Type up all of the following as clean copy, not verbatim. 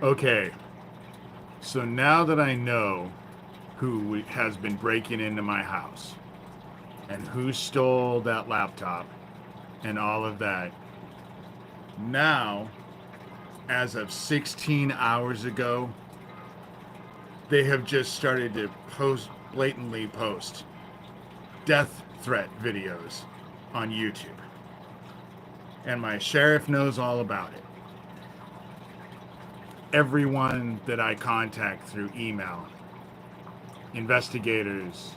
Okay, so now that I know who has been breaking into my house and who stole that laptop and all of that, now, as of 16 hours ago, they have just started to blatantly post death threat videos on YouTube. And my sheriff knows all about it. Everyone that I contact through email, investigators,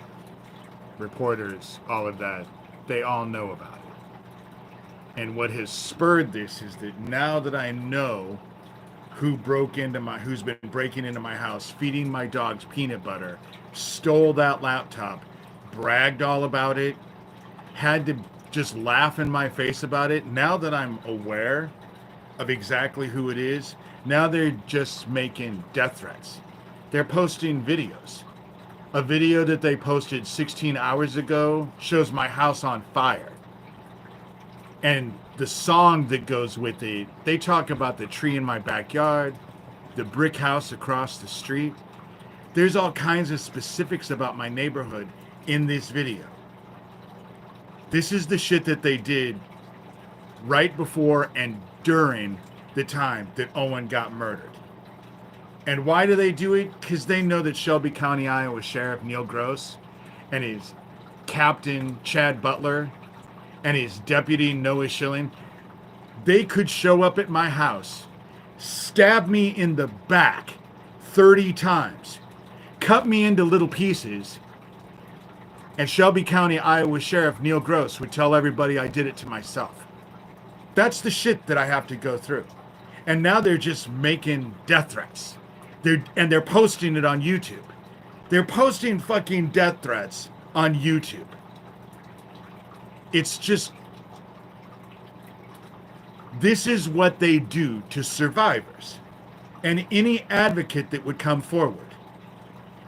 reporters, all of that, they all know about it. And what has spurred this is that now that I know who's been breaking into my house, feeding my dogs peanut butter, stole that laptop, bragged all about it, had to just laugh in my face about it. Now that I'm aware of exactly who it is, now they're just making death threats. They're posting videos. A video that they posted 16 hours ago shows my house on fire. And the song that goes with it, they talk about the tree in my backyard, the brick house across the street. There's all kinds of specifics about my neighborhood in this video. This is the shit that they did right before and during the time that Owen got murdered. And why do they do it? Because they know that Shelby County, Iowa Sheriff Neil Gross and his Captain Chad Butler and his deputy Noah Schilling, they could show up at my house, stab me in the back 30 times, cut me into little pieces, and Shelby County, Iowa Sheriff Neil Gross would tell everybody I did it to myself. That's the shit that I have to go through. And now they're just making death threats. They're posting it on YouTube. They're posting fucking death threats on YouTube. It's just, this is what they do to survivors and any advocate that would come forward.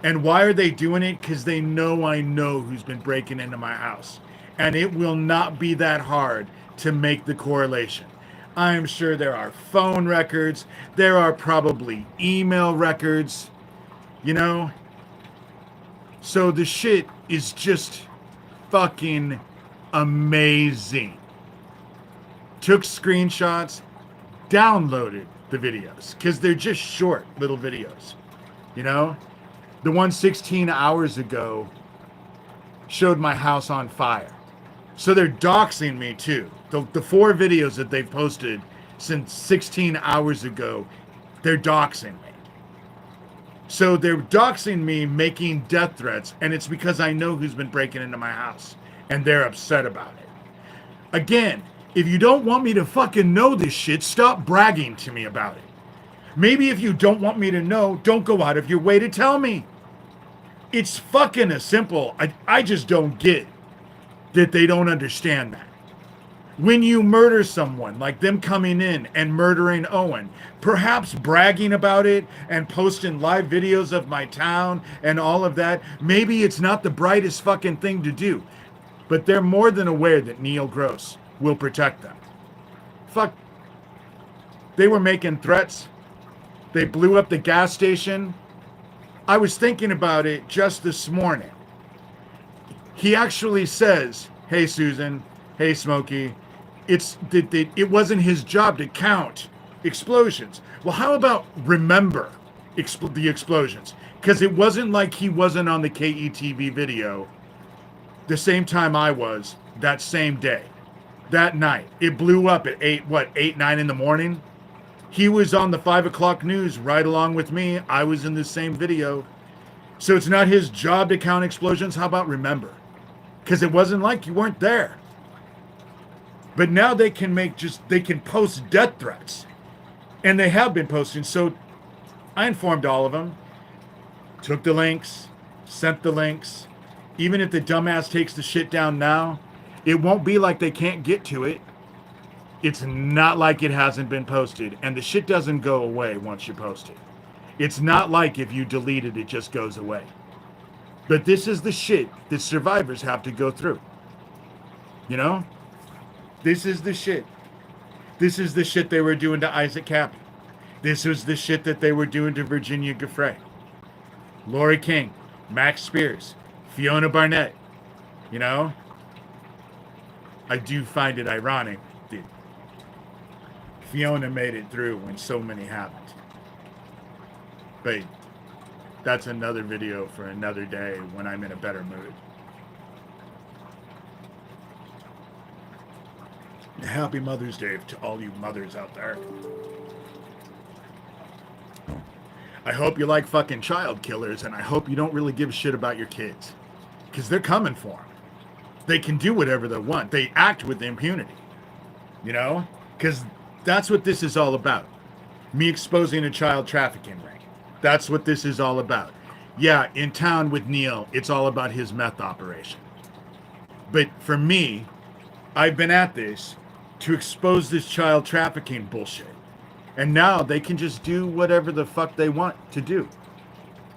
And why are they doing it? Because they know I know who's been breaking into my house. And it will not be that hard to make the correlation. I'm sure there are phone records. There are probably email records, you know? So the shit is just fucking amazing. Took screenshots, downloaded the videos, because they're just short little videos, you know? The one 16 hours ago showed my house on fire. So they're doxing me too. The 4 videos that they've posted since 16 hours ago, they're doxing me. So they're doxing me, making death threats, and it's because I know who's been breaking into my house, and they're upset about it. Again, if you don't want me to fucking know this shit, stop bragging to me about it. Maybe if you don't want me to know, don't go out of your way to tell me. It's fucking as simple. I just don't get that they don't understand that. When you murder someone, like them coming in and murdering Owen, perhaps bragging about it and posting live videos of my town and all of that, maybe it's not the brightest fucking thing to do. But they're more than aware that Neil Gross will protect them. Fuck. They were making threats. They blew up the gas station. I was thinking about it just this morning. He actually says, "Hey, Susan. Hey, Smokey. It wasn't his job to count explosions." Well, how about remember the explosions? Because it wasn't like he wasn't on the KETV video the same time I was that same day, that night. It blew up at 9 in the morning? He was on the 5 o'clock news right along with me. I was in the same video. So it's not his job to count explosions. How about remember? Because it wasn't like you weren't there. But now they can post death threats. And they have been posting. So I informed all of them. Took the links. Sent the links. Even if the dumbass takes the shit down now, it won't be like they can't get to it. It's not like it hasn't been posted. And the shit doesn't go away once you post it. It's not like if you delete it, it just goes away. But this is the shit that survivors have to go through. You know? This is the shit. This is the shit they were doing to Isaac Cappy. This was the shit that they were doing to Virginia Giuffre, Lori King, Max Spears, Fiona Barnett. You know, I do find it ironic that Fiona made it through when so many haven't. But that's another video for another day when I'm in a better mood. Happy Mother's Day to all you mothers out there. I hope you like fucking child killers, and I hope you don't really give a shit about your kids. Because they're coming for them. They can do whatever they want. They act with impunity. You know? Because that's what this is all about. Me exposing a child trafficking ring. That's what this is all about. Yeah, in town with Neil, it's all about his meth operation. But for me, I've been at this to expose this child trafficking bullshit. And now they can just do whatever the fuck they want to do.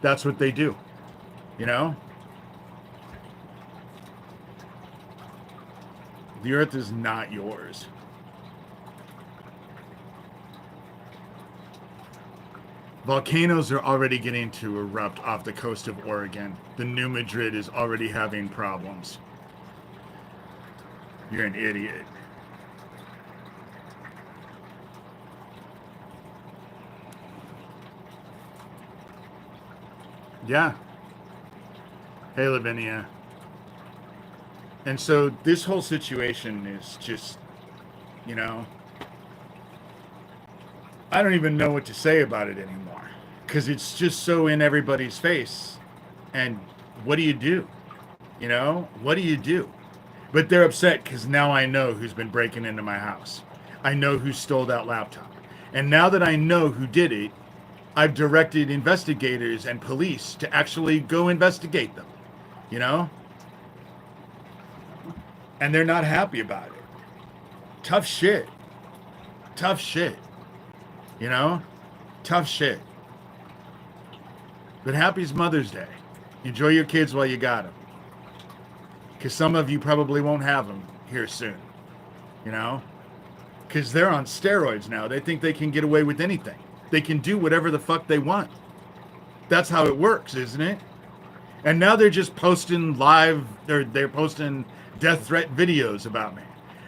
That's what they do. You know? The earth is not yours. Volcanoes are already getting to erupt off the coast of Oregon. The New Madrid is already having problems. You're an idiot. Yeah. Hey, Lavinia. And so this whole situation is just, you know, I don't even know what to say about it anymore. Because it's just so in everybody's face. And what do you do? You know, what do you do? But they're upset because now I know who's been breaking into my house. I know who stole that laptop. And now that I know who did it, I've directed investigators and police to actually go investigate them, you know? And they're not happy about it. Tough shit. Tough shit. You know? Tough shit. But happy Mother's Day. Enjoy your kids while you got them. Because some of you probably won't have them here soon. You know? Because they're on steroids now. They think they can get away with anything. They can do whatever the fuck they want. That's how it works, isn't it? And now they're just posting live, they're posting death threat videos about me.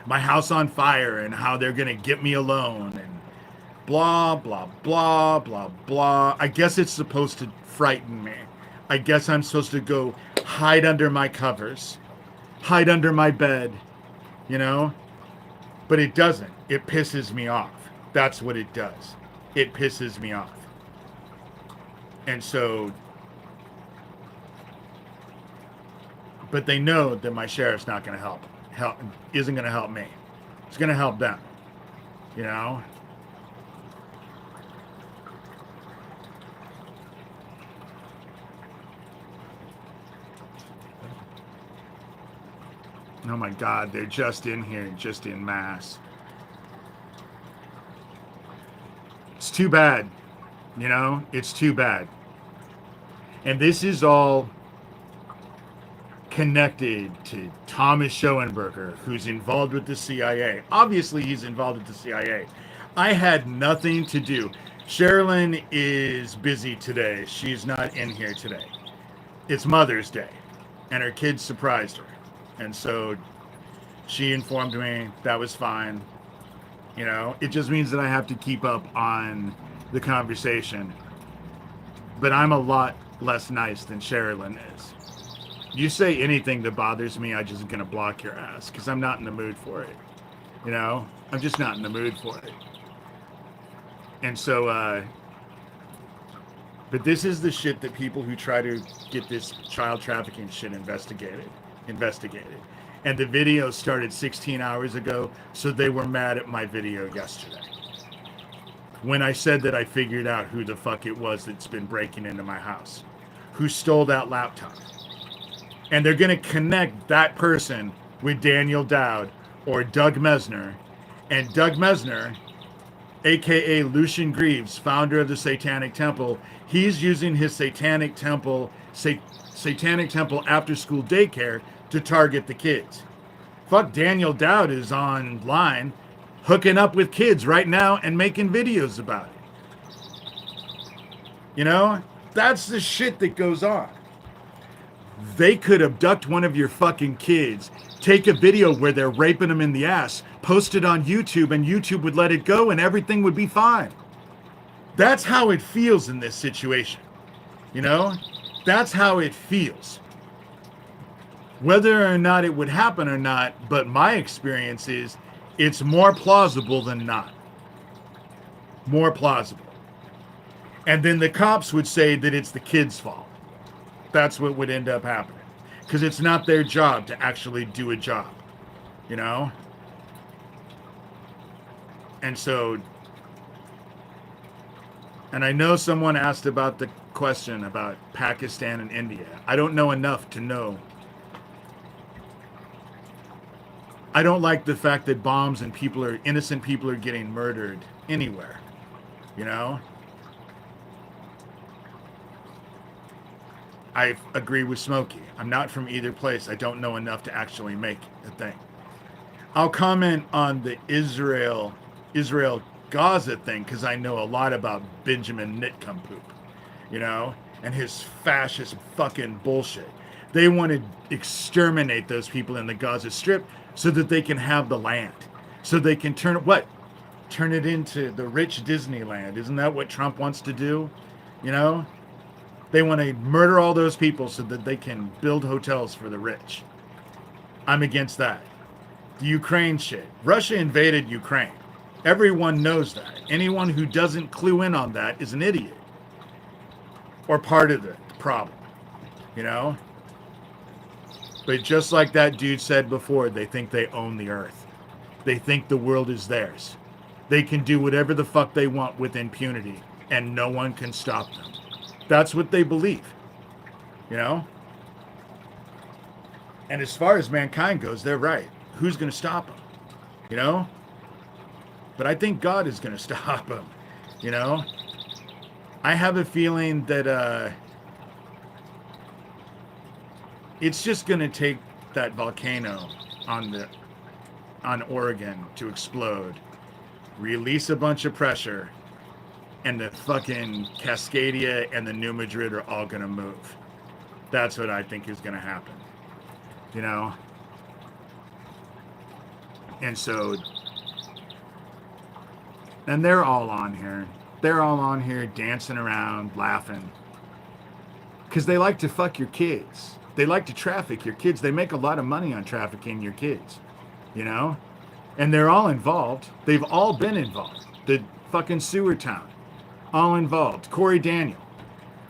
My house on fire and how they're going to get me alone and blah, blah, blah, blah, blah. I guess it's supposed to frighten me. I guess I'm supposed to go hide under my covers, hide under my bed, you know? But it doesn't. It pisses me off. That's what it does. It pisses me off. And so, but they know that my sheriff's not going to isn't going to help me. It's going to help them, you know? Oh my God, they're just in here, just in mass. It's too bad, you know? It's too bad. And this is all connected to Thomas Schoenberger, who's involved with the CIA. Obviously, he's involved with the CIA. I had nothing to do. Sherilyn is busy today. She's not in here today. It's Mother's Day, and her kids surprised her. And so she informed me that was fine. You know, it just means that I have to keep up on the conversation. But I'm a lot less nice than Sherilyn is. You say anything that bothers me, I'm just going to block your ass because I'm not in the mood for it. You know, I'm just not in the mood for it. And so, but this is the shit that people who try to get this child trafficking shit investigated. And the video started 16 hours ago, so they were mad at my video yesterday. When I said that I figured out who the fuck it was that's been breaking into my house, who stole that laptop. And they're going to connect that person with Daniel Dowd or Doug Mesner. And Doug Mesner, aka Lucian Greaves, founder of the Satanic Temple, he's using his Satanic Temple after school daycare to target the kids. Fuck, Daniel Dowd is online hooking up with kids right now and making videos about it. You know, that's the shit that goes on. They could abduct one of your fucking kids, take a video where they're raping them in the ass, post it on YouTube, and YouTube would let it go and everything would be fine. That's how it feels in this situation. You know, that's how it feels. Whether or not it would happen or not, but my experience is it's more plausible than not. More plausible. And then the cops would say that it's the kid's fault. That's what would end up happening. Because it's not their job to actually do a job. You know? And so, and I know someone asked about the question about Pakistan and India. I don't know enough to know. I don't like the fact that bombs and innocent people are getting murdered anywhere. You know? I agree with Smokey. I'm not from either place. I don't know enough to actually make a thing. I'll comment on the Israel-Gaza thing because I know a lot about Benjamin Nincompoop, you know, and his fascist fucking bullshit. They want to exterminate those people in the Gaza Strip so that they can have the land, so they can turn it into the rich Disneyland. Isn't that what Trump wants to do? You know? They want to murder all those people so that they can build hotels for the rich. I'm against that. The Ukraine shit. Russia invaded Ukraine. Everyone knows that. Anyone who doesn't clue in on that is an idiot. Or part of the problem. You know? But just like that dude said before, they think they own the earth. They think the world is theirs. They can do whatever the fuck they want with impunity, and no one can stop them. That's what they believe, you know? And as far as mankind goes, they're right. Who's going to stop them, you know? But I think God is going to stop them, you know? I have a feeling that it's just going to take that volcano on Oregon to explode, release a bunch of pressure, and the fucking Cascadia and the New Madrid are all going to move. That's what I think is going to happen. You know? And so, and they're all on here. They're all on here dancing around, laughing. Because they like to fuck your kids. They like to traffic your kids. They make a lot of money on trafficking your kids. You know? And they're all involved. They've all been involved. The fucking sewer town. All involved. Corey Daniel.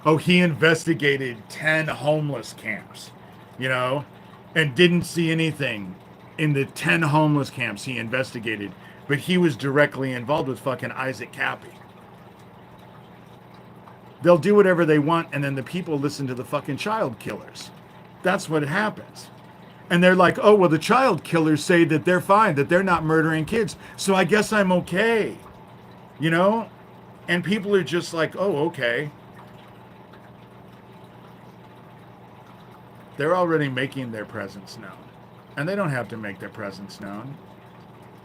Oh, he investigated 10 homeless camps, you know, and didn't see anything in the 10 homeless camps he investigated, but he was directly involved with fucking Isaac Cappy. They'll do whatever they want, and then the people listen to the fucking child killers. That's what happens. And they're like, oh, well, the child killers say that they're fine, that they're not murdering kids, so I guess I'm okay, you know? And people are just like, oh, okay. They're already making their presence known. And they don't have to make their presence known.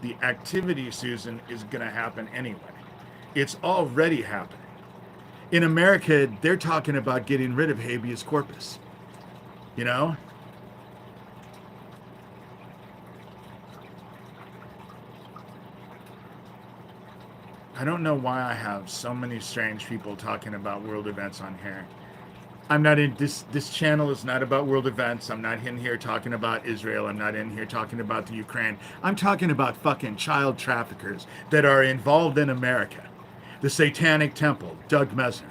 The activity, Susan, is going to happen anyway. It's already happening. In America, they're talking about getting rid of habeas corpus. You know? I don't know why I have so many strange people talking about world events on here. I'm not in this channel is not about world events. I'm not in here talking about Israel. I'm not in here talking about the Ukraine. I'm talking about fucking child traffickers that are involved in America. The Satanic Temple, Doug Mesner.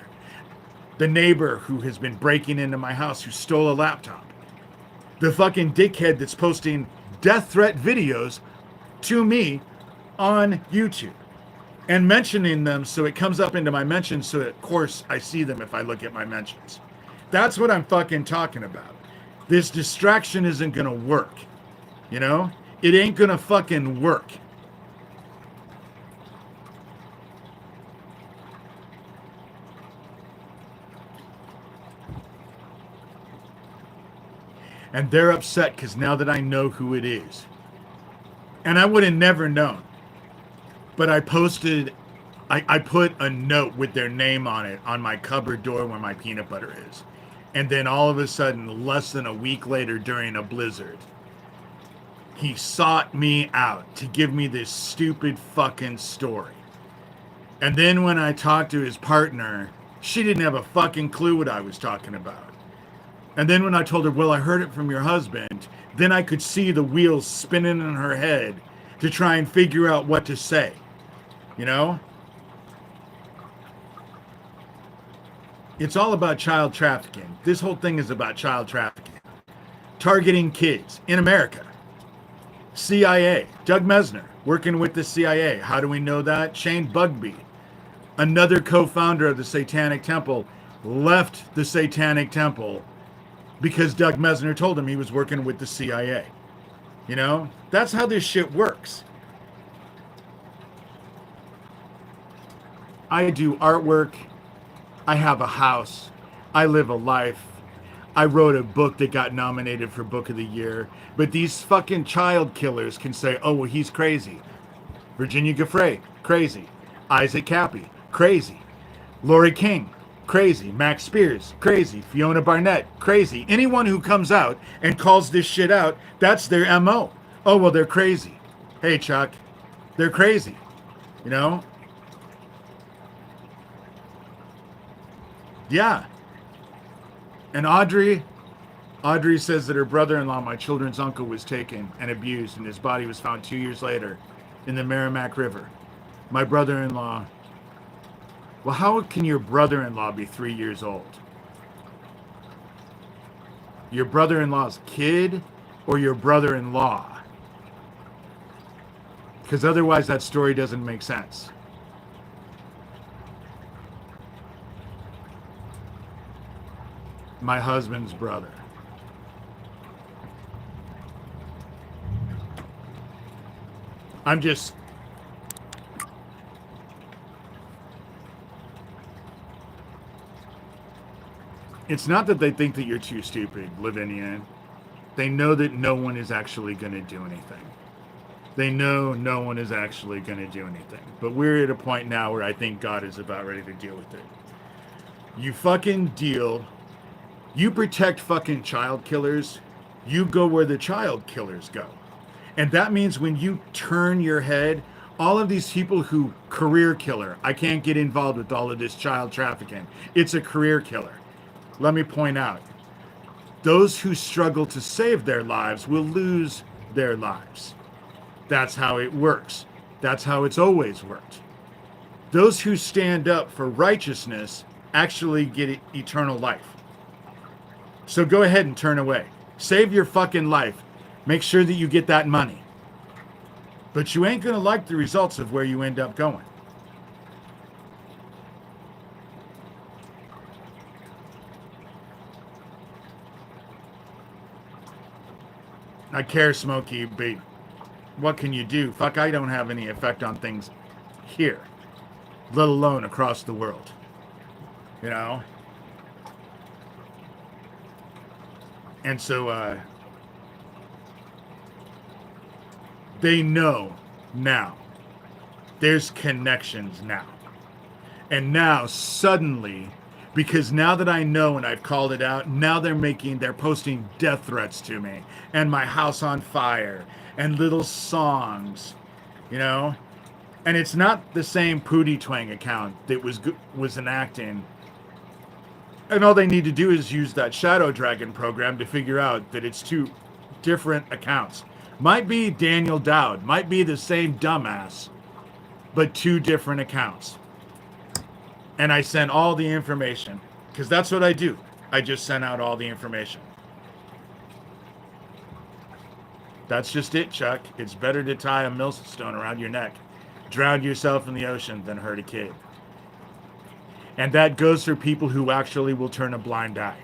The neighbor who has been breaking into my house who stole a laptop. The fucking dickhead that's posting death threat videos to me on YouTube. And mentioning them so it comes up into my mentions, so of course I see them if I look at my mentions. That's what I'm fucking talking about. This distraction isn't gonna work. You know? It ain't gonna fucking work. And they're upset because now that I know who it is. And I would have never known. But I posted I put a note with their name on it on my cupboard door where my peanut butter is. And then all of a sudden, less than a week later during a blizzard, he sought me out to give me this stupid fucking story. And then when I talked to his partner, she didn't have a fucking clue what I was talking about. And then when I told her, well, I heard it from your husband, then I could see the wheels spinning in her head to try and figure out what to say. You know? It's all about child trafficking. This whole thing is about child trafficking. Targeting kids in America. CIA, Doug Mesner, working with the CIA. How do we know that? Shane Bugbee, another co-founder of the Satanic Temple, left the Satanic Temple because Doug Mesner told him he was working with the CIA. You know, that's how this shit works. I do artwork. I have a house. I live a life. I wrote a book that got nominated for Book of the Year. But these fucking child killers can say, oh, well, he's crazy. Virginia Giuffre, crazy. Isaac Cappy, crazy. Lori King, crazy. Max Spears, crazy. Fiona Barnett, crazy. Anyone who comes out and calls this shit out, that's their MO. Oh, well, they're crazy. Hey, Chuck, they're crazy. You know? Yeah. And Audrey says that her brother-in-law, my children's uncle, was taken and abused, and his body was found 2 years later in the Merrimack River. My brother-in-law, well, how can your brother-in-law be 3 years old? Your brother-in-law's kid or your brother-in-law? Because otherwise that story doesn't make sense. My husband's brother. I'm just... It's not that they think that you're too stupid, Lavinia. They know that no one is actually going to do anything. They know no one is actually going to do anything. But we're at a point now where I think God is about ready to deal with it. You fucking deal... You protect fucking child killers, you go where the child killers go. And that means when you turn your head, all of these people who career killer, I can't get involved with all of this child trafficking. It's a career killer. Let me point out, those who struggle to save their lives will lose their lives. That's how it works. That's how it's always worked. Those who stand up for righteousness actually get eternal life. So go ahead and turn away. Save your fucking life. Make sure that you get that money. But you ain't going to like the results of where you end up going. I care, Smokey, but what can you do? Fuck, I don't have any effect on things here, let alone across the world. You know? And so they know now. There's connections now. And now suddenly, because now that I know and I've called it out, now they're posting death threats to me and my house on fire and little songs, you know? And it's not the same Pootie Twang account that was enacting. And all they need to do is use that Shadow Dragon program to figure out that it's two different accounts. Might be Daniel Dowd, might be the same dumbass, but two different accounts. And I sent all the information, because that's what I do. I just sent out all the information. That's just it, Chuck. It's better to tie a millstone around your neck, drown yourself in the ocean, than hurt a kid. And that goes for people who actually will turn a blind eye.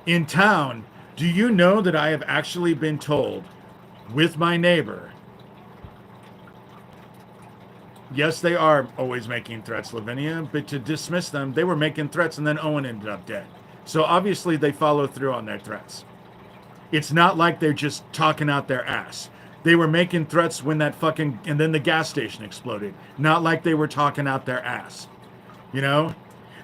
In town, do you know that I have actually been told with my neighbor, yes, they are always making threats, Lavinia, but to dismiss them, they were making threats and then Owen ended up dead. So obviously they follow through on their threats. It's not like they're just talking out their ass. They were making threats when that fucking, and then the gas station exploded. Not like they were talking out their ass, you know?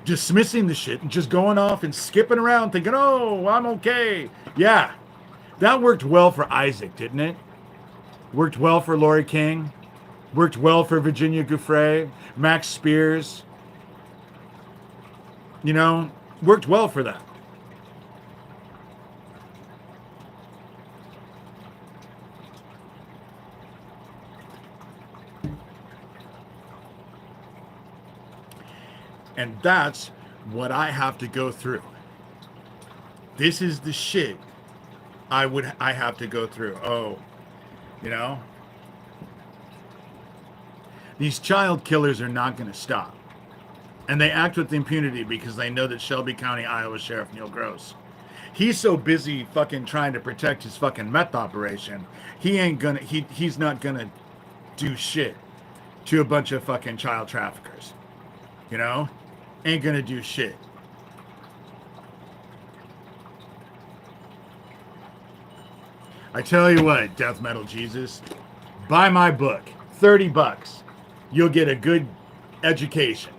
Dismissing the shit and just going off and skipping around thinking, oh, I'm okay. Yeah, that worked well for Isaac, didn't it? Worked well for Lori King. Worked well for Virginia Giuffre, Max Spears. You know, worked well for them. And that's what I have to go through. This is the shit I have to go through. Oh, you know? These child killers are not going to stop. And they act with impunity because they know that Shelby County, Iowa Sheriff Neil Gross, he's so busy fucking trying to protect his fucking meth operation, he's not gonna do shit to a bunch of fucking child traffickers. You know? Ain't gonna do shit. I tell you what, Death Metal Jesus, buy my book. $30. You'll get a good education.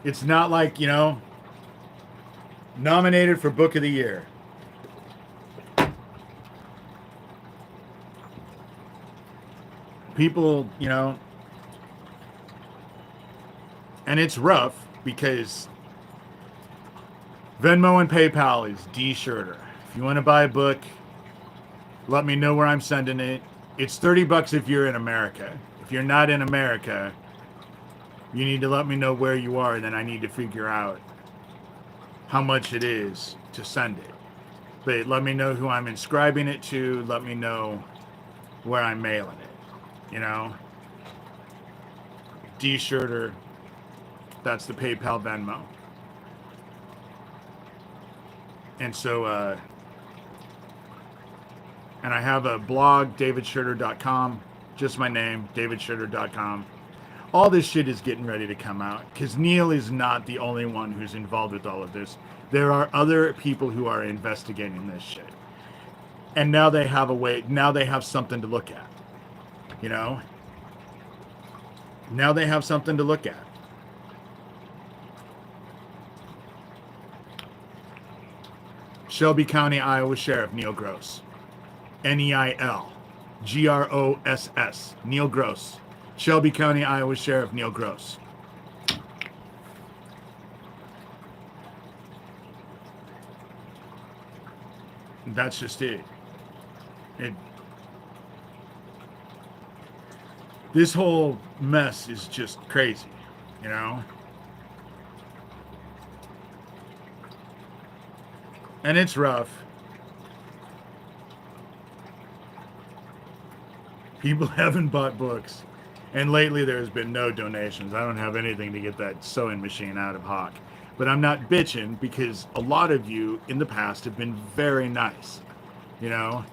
It's not like, you know, nominated for Book of the Year. People, you know, and it's rough because Venmo and PayPal is D Shurter. If you want to buy a book, let me know where I'm sending it. It's $30 if you're in America. If you're not in America, you need to let me know where you are, and then I need to figure out how much it is to send it. But let me know who I'm inscribing it to. Let me know where I'm mailing it. You know? D Shurter. That's the PayPal Venmo. And so, and I have a blog, davidshurter.com. Just my name, davidshurter.com. All this shit is getting ready to come out because Neil is not the only one who's involved with all of this. There are other people who are investigating this shit. And now they have a way, now they have something to look at. You know? Now they have something to look at. Shelby County, Iowa Sheriff Neil Gross. Neil Gross. Neil Gross. Shelby County, Iowa Sheriff Neil Gross. That's just it. This whole mess is just crazy, you know? And it's rough. People haven't bought books. And lately there's been no donations. I don't have anything to get that sewing machine out of Hawk. But I'm not bitching because a lot of you in the past have been very nice. You know?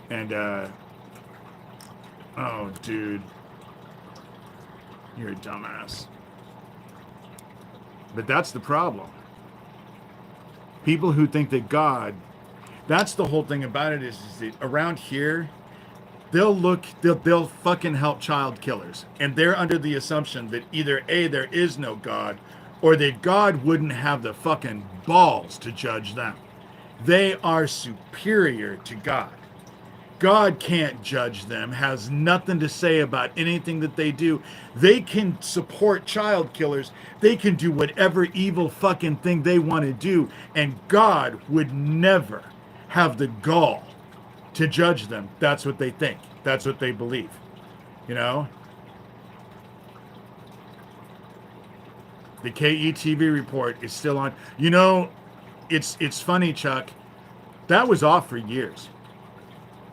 And, oh, dude. You're a dumbass. But that's the problem. People who think that God, that's the whole thing about it is that around here, they'll fucking help child killers. And they're under the assumption that either A, there is no God, or that God wouldn't have the fucking balls to judge them. They are superior to God. God can't judge them, has nothing to say about anything that they do. They can support child killers. They can do whatever evil fucking thing they want to do. And God would never have the gall to judge them. That's what they think. That's what they believe. You know? The KETV report is still on. You know, it's funny, Chuck. That was off for years.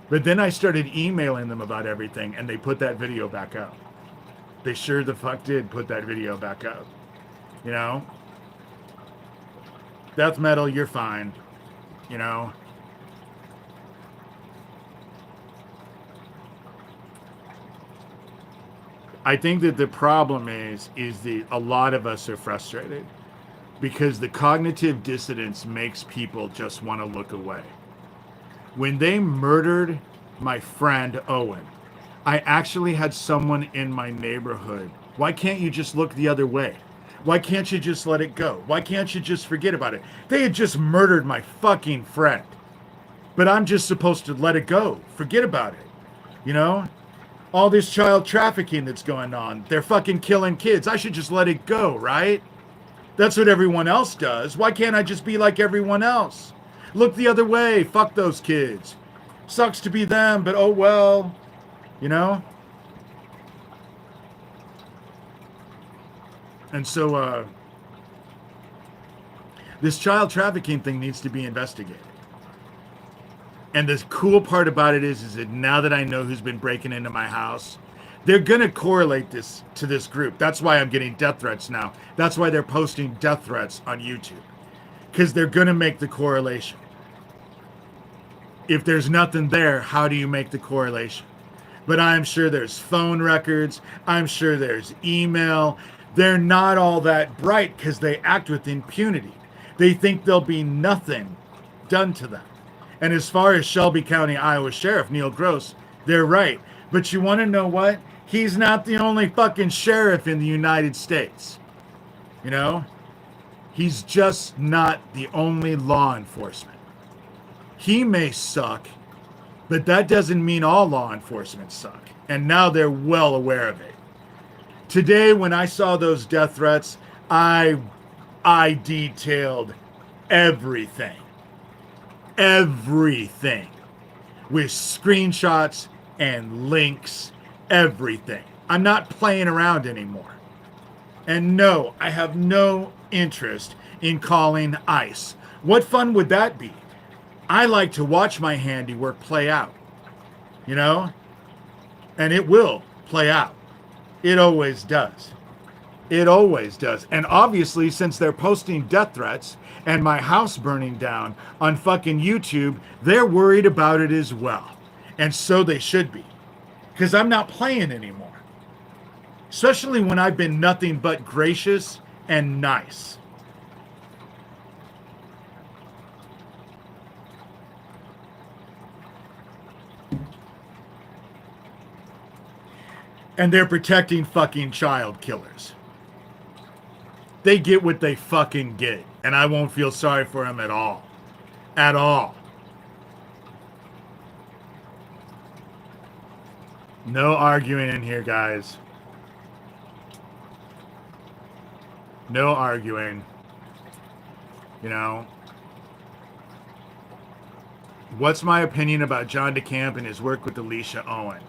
But then I started emailing them about everything, and they put that video back up. They sure the fuck did put that video back up. You know? Death Metal, you're fine. You know? I think that the problem is that a lot of us are frustrated because the cognitive dissonance makes people just want to look away. When they murdered my friend Owen. I actually had someone in my neighborhood. Why can't you just look the other way? Why can't you just let it go? Why can't you just forget about it? They had just murdered my fucking friend. But I'm just supposed to let it go. Forget about it. You know? All this child trafficking that's going on. They're fucking killing kids. I should just let it go, right? That's what everyone else does. Why can't I just be like everyone else? Look the other way. Fuck those kids. Sucks to be them, but oh well. You know? And so, this child trafficking thing needs to be investigated. And the cool part about it is that now that I know who's been breaking into my house, they're going to correlate this to this group. That's why I'm getting death threats now. That's why they're posting death threats on YouTube. Because they're going to make the correlation. If there's nothing there, how do you make the correlation? But I'm sure there's phone records. I'm sure there's email. They're not all that bright because they act with impunity. They think there'll be nothing done to them. And as far as Shelby County, Iowa Sheriff Neil Gross, they're right. But you want to know what? He's not the only fucking sheriff in the United States. You know? He's just not the only law enforcement. He may suck, but that doesn't mean all law enforcement suck. And now they're well aware of it. Today, when I saw those death threats, I detailed everything. Everything. With screenshots and links. Everything. I'm not playing around anymore. And no, I have no interest in calling ICE. What fun would that be? I like to watch my handiwork play out. You know? And it will play out. It always does. It always does. And obviously, since they're posting death threats and my house burning down on fucking YouTube, they're worried about it as well. And so they should be. Because I'm not playing anymore. Especially when I've been nothing but gracious and nice. And they're protecting fucking child killers. They get what they fucking get. And I won't feel sorry for them at all. At all. No arguing in here, guys. No arguing. You know. What's my opinion about John DeCamp and his work with Alicia Owen?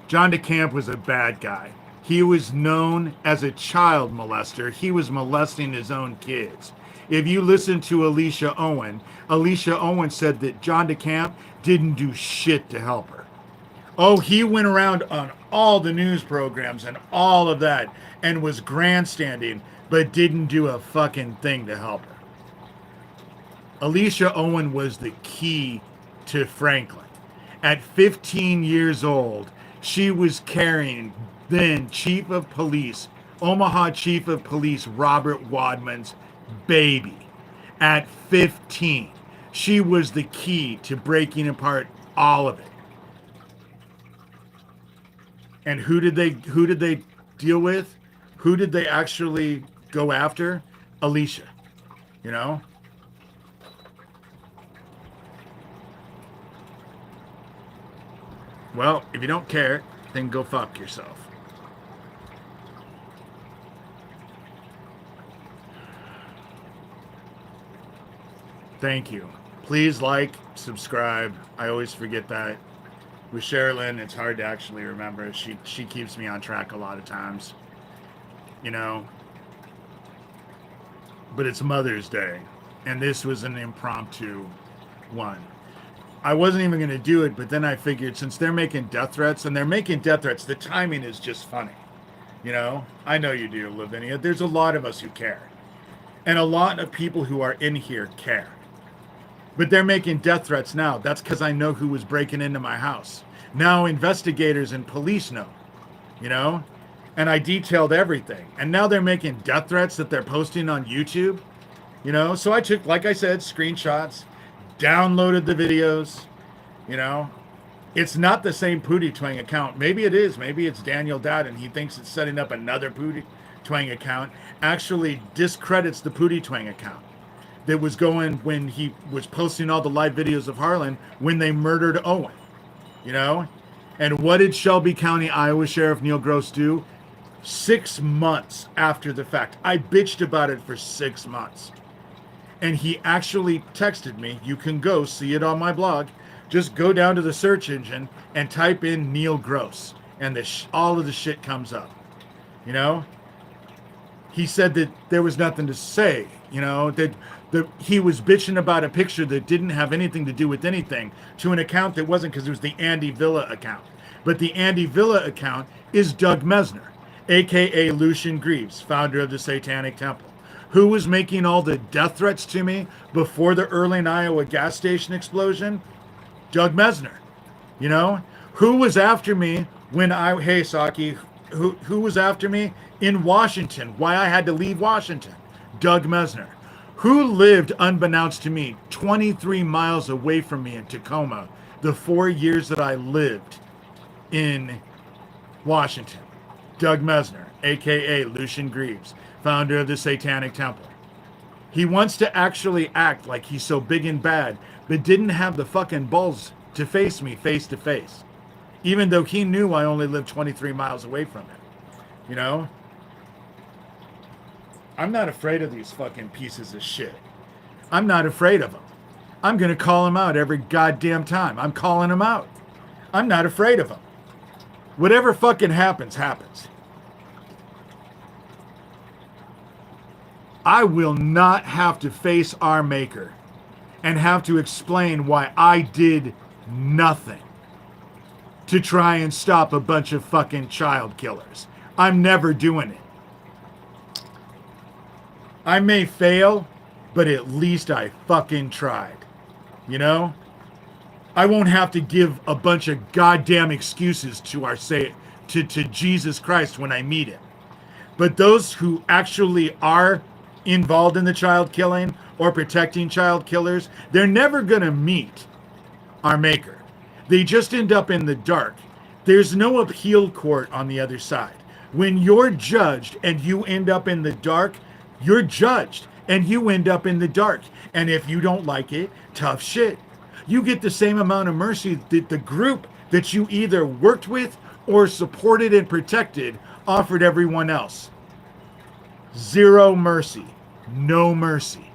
John DeCamp was a bad guy. He was known as a child molester. He was molesting his own kids. If you listen to Alicia Owen said that John DeCamp didn't do shit to help her. Oh, he went around on all the news programs and all of that and was grandstanding, but didn't do a fucking thing to help her. Alicia Owen was the key to Franklin. At 15 years old, she was carrying then Chief of Police, Omaha Chief of Police Robert Wadman's baby. At 15, she was the key to breaking apart all of it. And who did they deal with? Who did they actually go after? Alicia. You know? Well, if you don't care, then go fuck yourself. Thank you. Please like, subscribe. I always forget that. With Sherilyn, it's hard to actually remember. She keeps me on track a lot of times. You know? But it's Mother's Day. And this was an impromptu one. I wasn't even going to do it, but then I figured since they're making death threats, the timing is just funny. You know? I know you do, Lavinia. There's a lot of us who care. And a lot of people who are in here care. But they're making death threats now. That's because I know who was breaking into my house. Now investigators and police know. You know? And I detailed everything. And now they're making death threats that they're posting on YouTube. You know? So I took, like I said, screenshots. Downloaded the videos, you know, It's not the same Pootie Twang account. Maybe it is. Maybe it's Daniel Dowd and he thinks it's setting up another Pootie Twang account. Actually discredits the Pootie Twang account that was going when he was posting all the live videos of Harlan when they murdered Owen, you know? And what did Shelby County, Iowa Sheriff Neil Gross do? 6 months after the fact. I bitched about it for 6 months. And he actually texted me, you can go see it on my blog. Just go down to the search engine and type in Neil Gross. And all of the shit comes up. You know? He said that there was nothing to say. You know, that he was bitching about a picture that didn't have anything to do with anything to an account that wasn't, because it was the Andy Villa account. But the Andy Villa account is Doug Mesner, a.k.a. Lucian Greaves, founder of the Satanic Temple. Who was making all the death threats to me before the Erling, Iowa gas station explosion? Doug Mesner. You know? Who was after me when hey Saki, who was after me in Washington? Why I had to leave Washington? Doug Mesner. Who lived, unbeknownst to me, 23 miles away from me in Tacoma the 4 years that I lived in Washington? Doug Mesner, a.k.a. Lucian Greaves, founder of the Satanic Temple. He wants to actually act like he's so big and bad, but didn't have the fucking balls to face me face to face, even though he knew I only lived 23 miles away from him. You know? I'm not afraid of these fucking pieces of shit. I'm not afraid of them. I'm going to call them out every goddamn time. I'm calling them out. I'm not afraid of them. Whatever fucking happens, happens. I will not have to face our maker and have to explain why I did nothing to try and stop a bunch of fucking child killers. I'm never doing it. I may fail, but at least I fucking tried. You know? I won't have to give a bunch of goddamn excuses to Jesus Christ when I meet him. But those who actually are involved in the child killing or protecting child killers, they're never going to meet our maker. They just end up in the dark. There's no appeal court on the other side. When you're judged and you end up in the dark, you're judged and you end up in the dark. And if you don't like it, tough shit. You get the same amount of mercy that the group that you either worked with or supported and protected offered everyone else. Zero mercy. No mercy.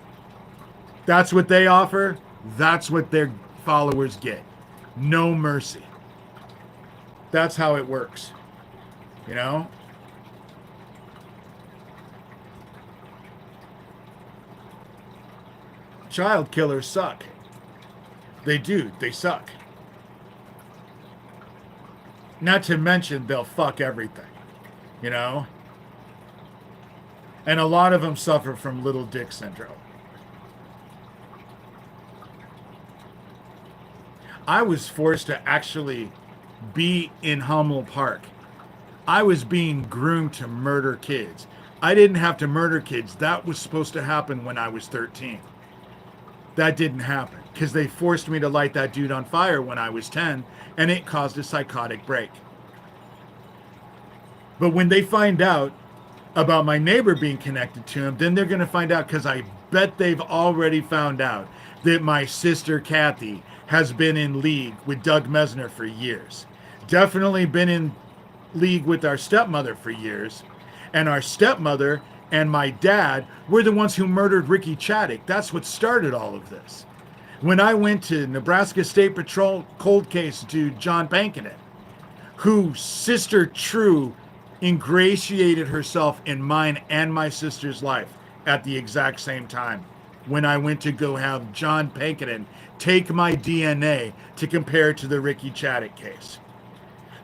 That's what they offer. That's what their followers get. No mercy. That's how it works. You know? Child killers suck. They do. They suck. Not to mention they'll fuck everything. You know? And a lot of them suffer from little dick syndrome. I was forced to actually be in Hummel Park. I was being groomed to murder kids. I didn't have to murder kids. That was supposed to happen when I was 13. That didn't happen because they forced me to light that dude on fire when I was 10, and it caused a psychotic break. But when they find out about my neighbor being connected to him, then they're going to find out, because I bet they've already found out that my sister Kathy has been in league with Doug Mesner for years. Definitely been in league with our stepmother for years. And our stepmother and my dad were the ones who murdered Ricky Chaddick. That's what started all of this. When I went to Nebraska State Patrol cold case dude John Pankinen, whose sister True ingratiated herself in mine and my sister's life at the exact same time, when I went to go have John Pankinen take my DNA to compare to the Ricky Chaddick case.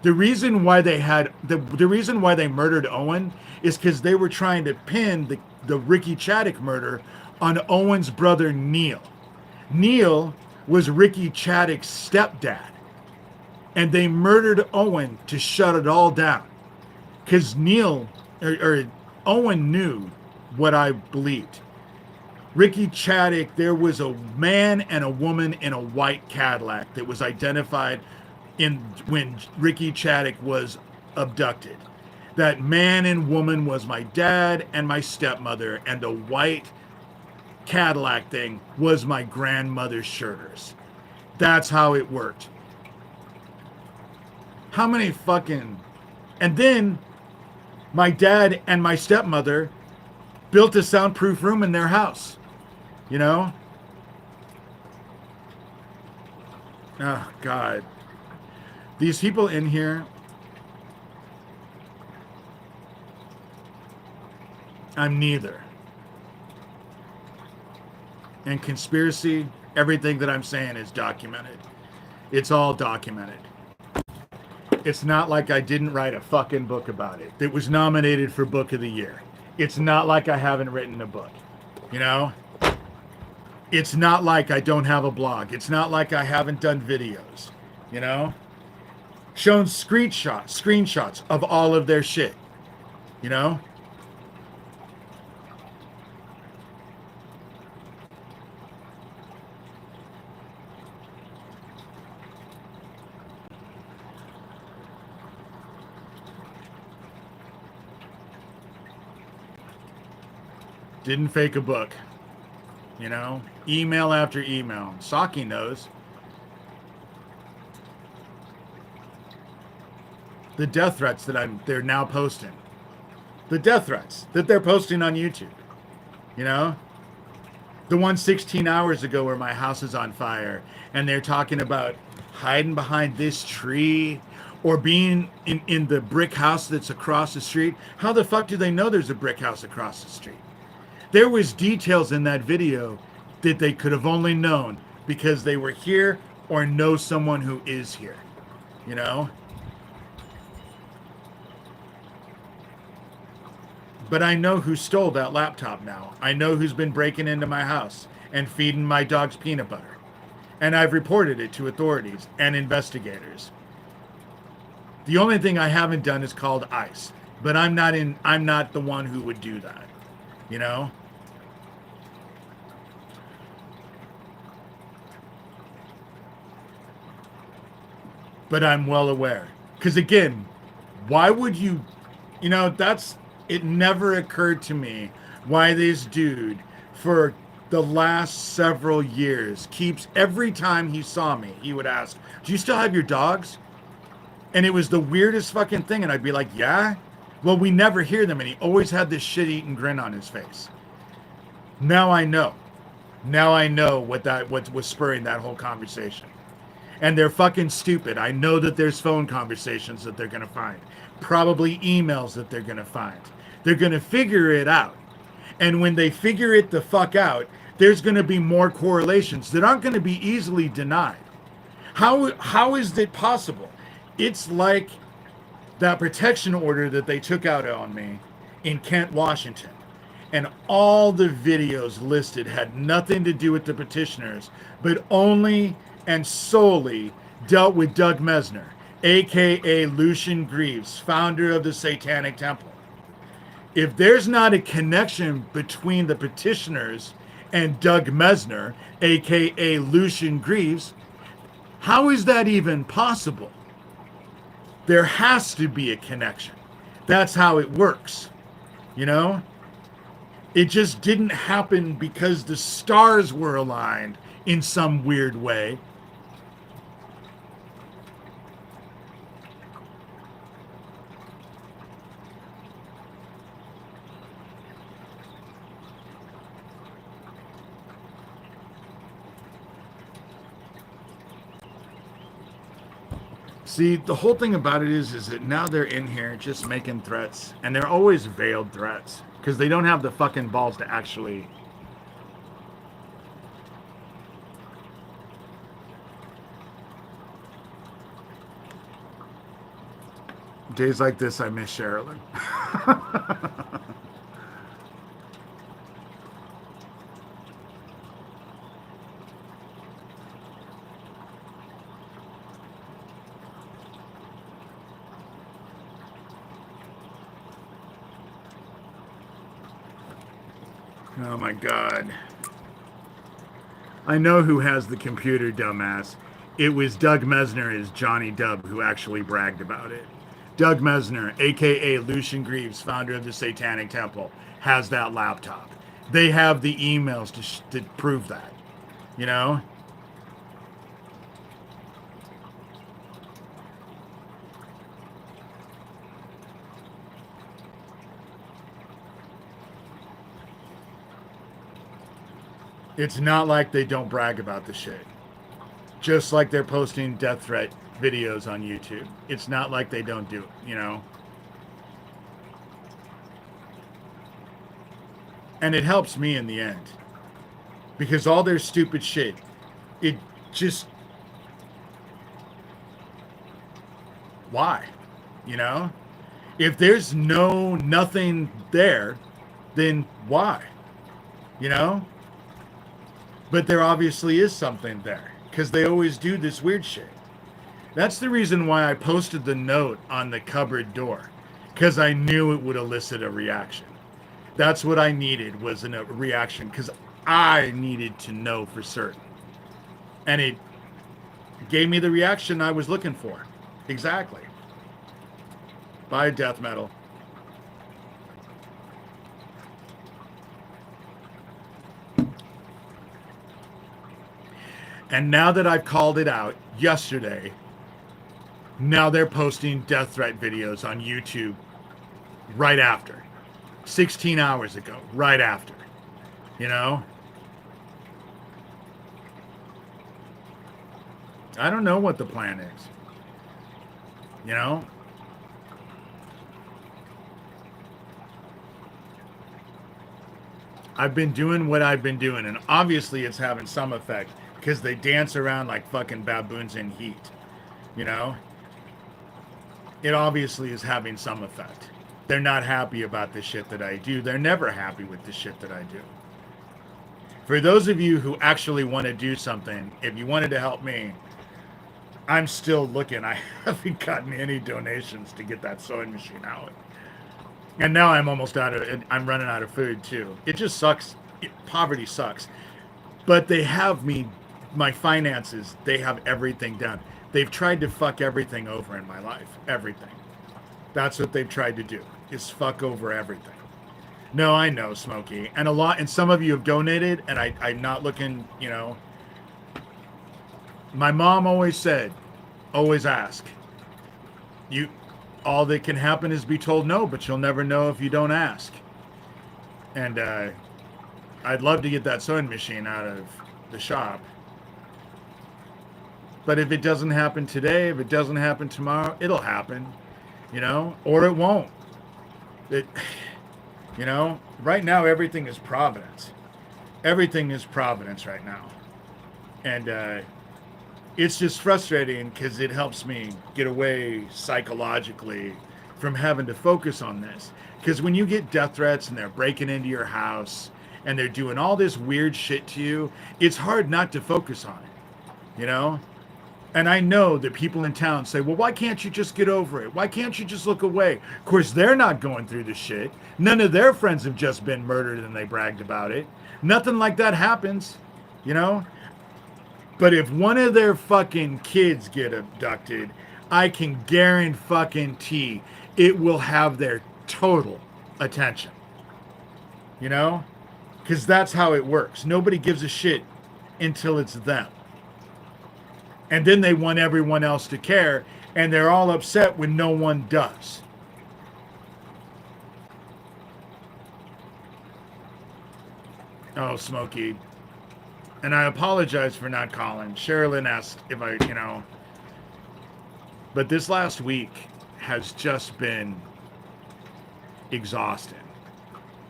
The reason why they had the reason why they murdered Owen is because they were trying to pin the Ricky Chaddick murder on Owen's brother Neil. Neil was Ricky Chaddick's stepdad, and they murdered Owen to shut it all down. Because Owen knew what I believed. Ricky Chaddick, there was a man and a woman in a white Cadillac that was identified in when Ricky Chaddock was abducted. That man and woman was my dad and my stepmother, and the white Cadillac thing was my grandmother's Shurters. That's how it worked. How many fucking... And then my dad and my stepmother built a soundproof room in their house. You know? Oh, God. These people in here, I'm neither. And conspiracy, everything that I'm saying is documented. It's all documented. It's not like I didn't write a fucking book about it. It was nominated for Book of the Year. It's not like I haven't written a book. You know? It's not like I don't have a blog. It's not like I haven't done videos. You know? Shown screenshots of all of their shit. You know? Didn't fake a book. You know? Email after email. Saki knows. The death threats that they're now posting. The death threats that they're posting on YouTube. You know? The one 16 hours ago where my house is on fire and they're talking about hiding behind this tree or being in the brick house that's across the street. How the fuck do they know there's a brick house across the street? There was details in that video that they could have only known because they were here or know someone who is here. You know? But I know who stole that laptop now. I know who's been breaking into my house and feeding my dogs peanut butter. And I've reported it to authorities and investigators. The only thing I haven't done is called ICE. But I'm not the one who would do that. You know? But I'm well aware. Because again, why would you... You know, it never occurred to me why this dude, for the last several years, keeps... Every time he saw me, he would ask, do you still have your dogs? And it was the weirdest fucking thing. And I'd be like, yeah? Well, we never hear them. And he always had this shit-eating grin on his face. Now I know. Now I know what was spurring that whole conversation. And they're fucking stupid. I know that there's phone conversations that they're going to find. Probably emails that they're going to find. They're going to figure it out. And when they figure it the fuck out, there's going to be more correlations that aren't going to be easily denied. How is it possible? It's like that protection order that they took out on me in Kent, Washington. And all the videos listed had nothing to do with the petitioners, but only and solely dealt with Doug Mesner, a.k.a. Lucian Greaves, founder of the Satanic Temple. If there's not a connection between the petitioners and Doug Mesner, a.k.a. Lucian Greaves, how is that even possible? There has to be a connection. That's how it works, you know? It just didn't happen because the stars were aligned in some weird way. See, the whole thing about it is that now they're in here just making threats, and they're always veiled threats because they don't have the fucking balls to actually... Days like this, I miss Sherilyn. Oh my God. I know who has the computer, dumbass. It was Doug Mesner as Johnny Dub who actually bragged about it. Doug Mesner, aka Lucian Greaves, founder of the Satanic Temple, has that laptop. They have the emails to prove that, you know? It's not like they don't brag about the shit. Just like they're posting death threat videos on YouTube. It's not like they don't do it, you know? And it helps me in the end. Because all their stupid shit, it just... Why? You know? If there's nothing there, then why? You know? But there obviously is something there. Because they always do this weird shit. That's the reason why I posted the note on the cupboard door. Because I knew it would elicit a reaction. That's what I needed, was a reaction, because I needed to know for certain. And it gave me the reaction I was looking for. Exactly. By death metal. And now that I've called it out yesterday, now they're posting death threat videos on YouTube right after. 16 hours ago, right after, you know? I don't know what the plan is, you know? I've been doing what I've been doing, and obviously it's having some effect because they dance around like fucking baboons in heat, you know? It obviously is having some effect. They're not happy about the shit that I do. They're never happy with the shit that I do. For those of you who actually want to do something, if you wanted to help me, I'm still looking. I haven't gotten any donations to get that sewing machine out. And now I'm almost I'm running out of food too. It just sucks. Poverty sucks. But they have my finances, they have everything down. They've tried to fuck everything over in my life. Everything. That's what they've tried to do, is fuck over everything. No, I know, Smokey. And some of you have donated, and I'm not looking, you know. My mom always said, always ask. All that can happen is be told no, but you'll never know if you don't ask. And I'd love to get that sewing machine out of the shop. But if it doesn't happen today, if it doesn't happen tomorrow, it'll happen. You know, or it won't. You know, right now everything is providence. Everything is providence right now. And it's just frustrating because it helps me get away psychologically from having to focus on this. Because when you get death threats and they're breaking into your house and they're doing all this weird shit to you, it's hard not to focus on it, you know? And I know that people in town say, well, why can't you just get over it? Why can't you just look away? Of course, they're not going through the shit. None of their friends have just been murdered and they bragged about it. Nothing like that happens, you know? But if one of their fucking kids get abducted, I can guarantee it will have their total attention. You know? Because that's how it works. Nobody gives a shit until it's them. And then they want everyone else to care, and they're all upset when no one does. Oh, Smokey. And I apologize for not calling. Sherilyn asked if I, you know. But this last week has just been exhausting.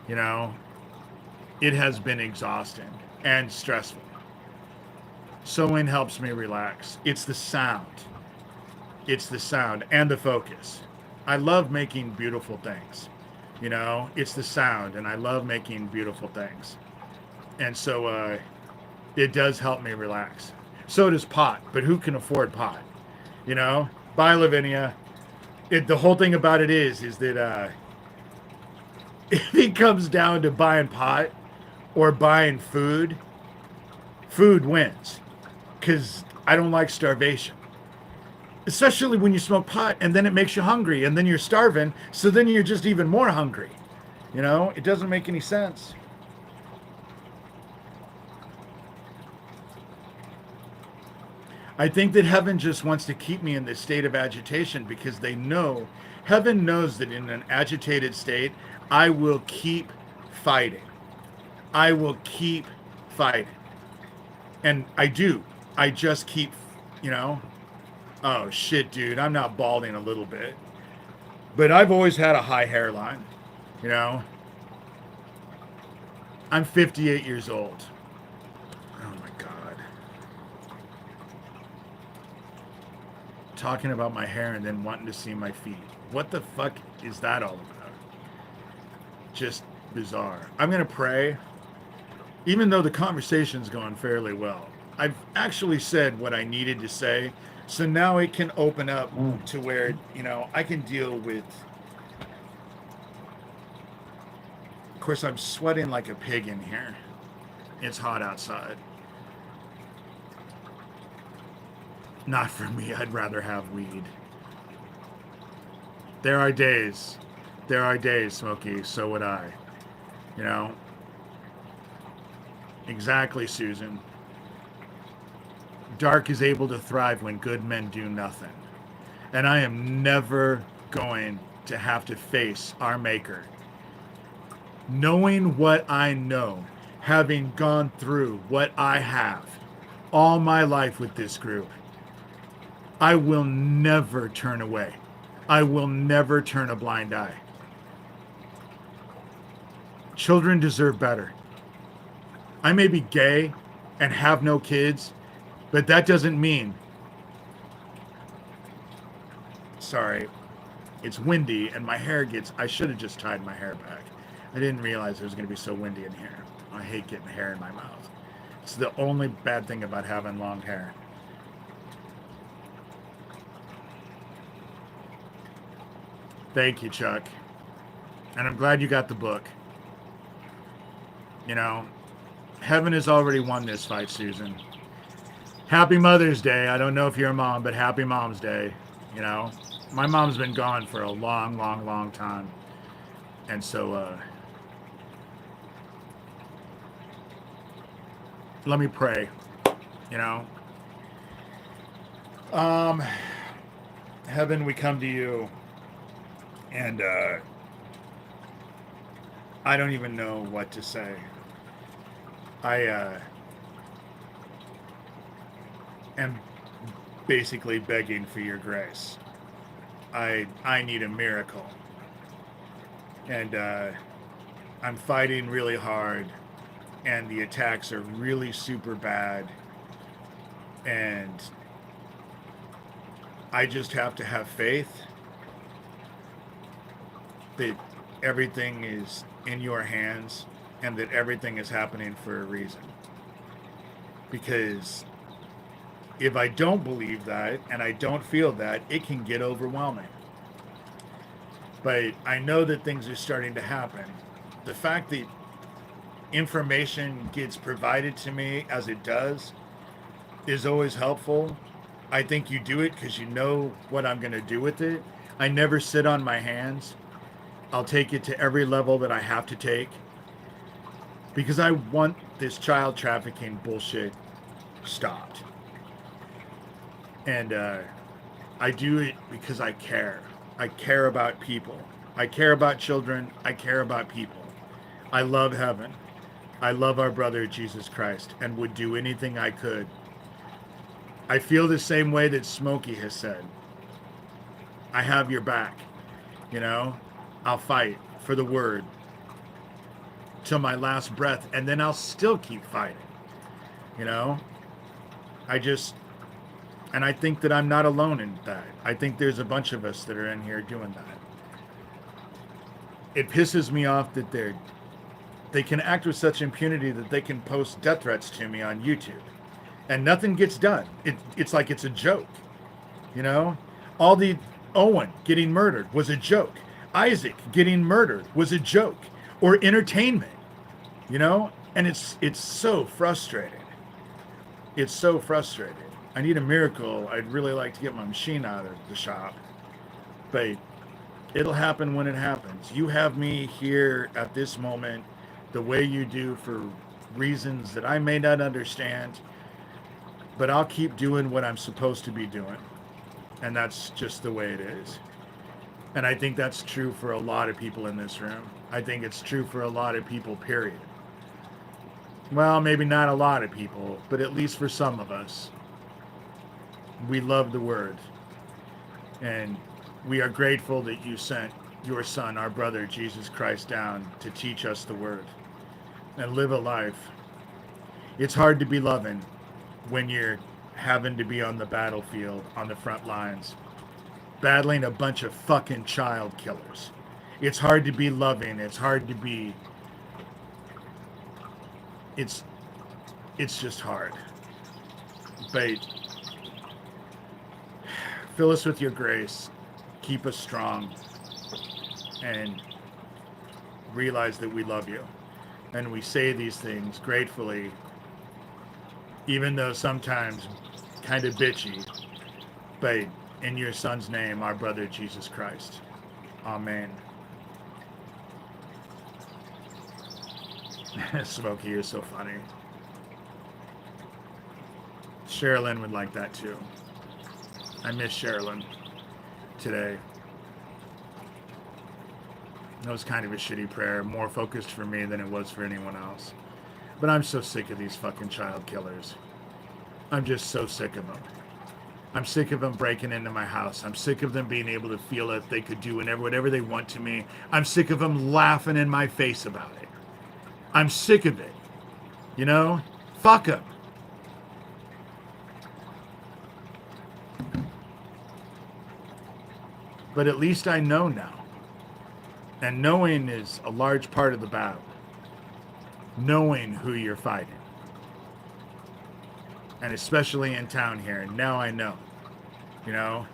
You know? It has been exhausting and stressful. Sewing helps me relax. It's the sound. It's the sound and the focus. I love making beautiful things. You know, it's the sound, and I love making beautiful things. And so it does help me relax. So does pot, but who can afford pot? You know? Bye, Lavinia. The whole thing about it is that if it comes down to buying pot or buying food, food wins. Because I don't like starvation. Especially when you smoke pot and then it makes you hungry and then you're starving. So then you're just even more hungry. You know, it doesn't make any sense. I think that heaven just wants to keep me in this state of agitation because heaven knows that in an agitated state, I will keep fighting. I will keep fighting. And I do. I just keep, you know, oh shit, dude, I'm not balding a little bit. But I've always had a high hairline, you know. I'm 58 years old. Oh my God. Talking about my hair and then wanting to see my feet. What the fuck is that all about? Just bizarre. I'm going to pray. Even though the conversation's going fairly well, I've actually said what I needed to say. So now it can open up to where, you know, I can deal with. Of course, I'm sweating like a pig in here. It's hot outside. Not for me. I'd rather have weed. There are days, Smokey. So would I. You know? Exactly, Susan. Dark is able to thrive when good men do nothing. And I am never going to have to face our Maker. Knowing what I know, having gone through what I have all my life with this group, I will never turn away. I will never turn a blind eye. Children deserve better. I may be gay and have no kids, but that doesn't mean... Sorry, it's windy and my hair gets... I should have just tied my hair back. I didn't realize it was going to be so windy in here. I hate getting hair in my mouth. It's the only bad thing about having long hair. Thank you, Chuck. And I'm glad you got the book. You know, heaven has already won this fight, Susan. Happy Mother's Day. I don't know if you're a mom, but happy Mom's Day. You know, my mom's been gone for a long, long, long time. And so, let me pray, you know. Heaven, we come to you, and I don't even know what to say. I am basically begging for your grace. I need a miracle. And I'm fighting really hard, and the attacks are really super bad, and I just have to have faith that everything is in your hands and that everything is happening for a reason. Because if I don't believe that and I don't feel that, it can get overwhelming. But I know that things are starting to happen. The fact that information gets provided to me as it does is always helpful. I think you do it because you know what I'm going to do with it. I never sit on my hands. I'll take it to every level that I have to take because I want this child trafficking bullshit stopped. And I do it because I care. I care about people. I care about children. I care about people. I love heaven. I love our brother Jesus Christ and would do anything I could. I feel the same way that Smokey has said. I have your back. You know, I'll fight for the word till my last breath, and then I'll still keep fighting. You know, and I think that I'm not alone in that. I think there's a bunch of us that are in here doing that. It pisses me off that they can act with such impunity that they can post death threats to me on YouTube and nothing gets done. It's like it's a joke, you know? All the Owen getting murdered was a joke. Isaac getting murdered was a joke or entertainment, you know? And it's so frustrating. It's so frustrating. I need a miracle. I'd really like to get my machine out of the shop, but it'll happen when it happens. You have me here at this moment the way you do for reasons that I may not understand, but I'll keep doing what I'm supposed to be doing. And that's just the way it is. And I think that's true for a lot of people in this room. I think it's true for a lot of people, period. Well, maybe not a lot of people, but at least for some of us. We love the word. And we are grateful that you sent your son, our brother, Jesus Christ, down to teach us the word and live a life. It's hard to be loving when you're having to be on the battlefield, on the front lines, battling a bunch of fucking child killers. It's hard to be loving. It's hard to be... It's just hard. But fill us with your grace. Keep us strong. And realize that we love you. And we say these things gratefully, even though sometimes kind of bitchy, but in your son's name, our brother Jesus Christ. Amen. Smokey, you're so funny. Sherilyn would like that too. I miss Sherilyn today. That was kind of a shitty prayer, more focused for me than it was for anyone else. But I'm so sick of these fucking child killers. I'm just so sick of them. I'm sick of them breaking into my house. I'm sick of them being able to feel that they could do whatever they want to me. I'm sick of them laughing in my face about it. I'm sick of it. You know? Fuck them. But at least I know now. And knowing is a large part of the battle. Knowing who you're fighting. And especially in town here. Now I know. You know?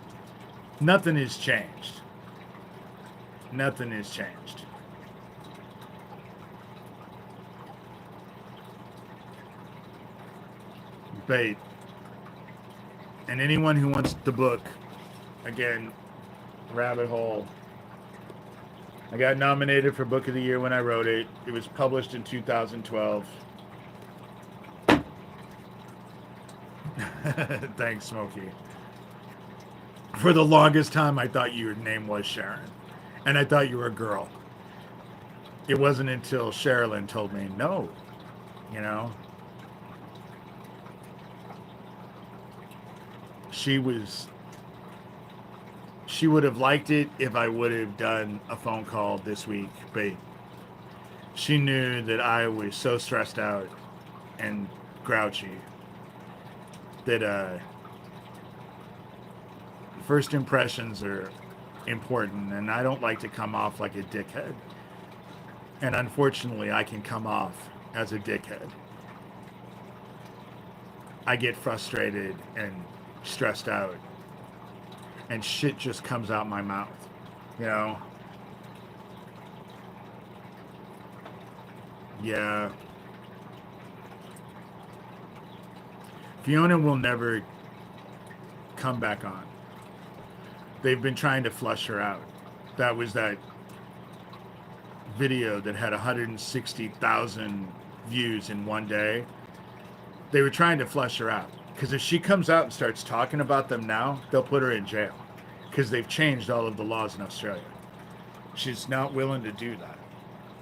Nothing has changed. Nothing has changed. But, and anyone who wants the book, again, rabbit hole. I got nominated for Book of the Year when I wrote it. It was published in 2012. Thanks, Smokey. For the longest time, I thought your name was Sharon. And I thought you were a girl. It wasn't until Sherilyn told me, no, you know. She would have liked it if I would have done a phone call this week, but she knew that I was so stressed out and grouchy that first impressions are important, and I don't like to come off like a dickhead. And unfortunately, I can come off as a dickhead. I get frustrated and stressed out, and shit just comes out my mouth, you know? Yeah. Fiona will never come back on. They've been trying to flush her out. That was that video that had 160,000 views in one day. They were trying to flush her out. Because if she comes out and starts talking about them now, they'll put her in jail. Because they've changed all of the laws in Australia. She's not willing to do that,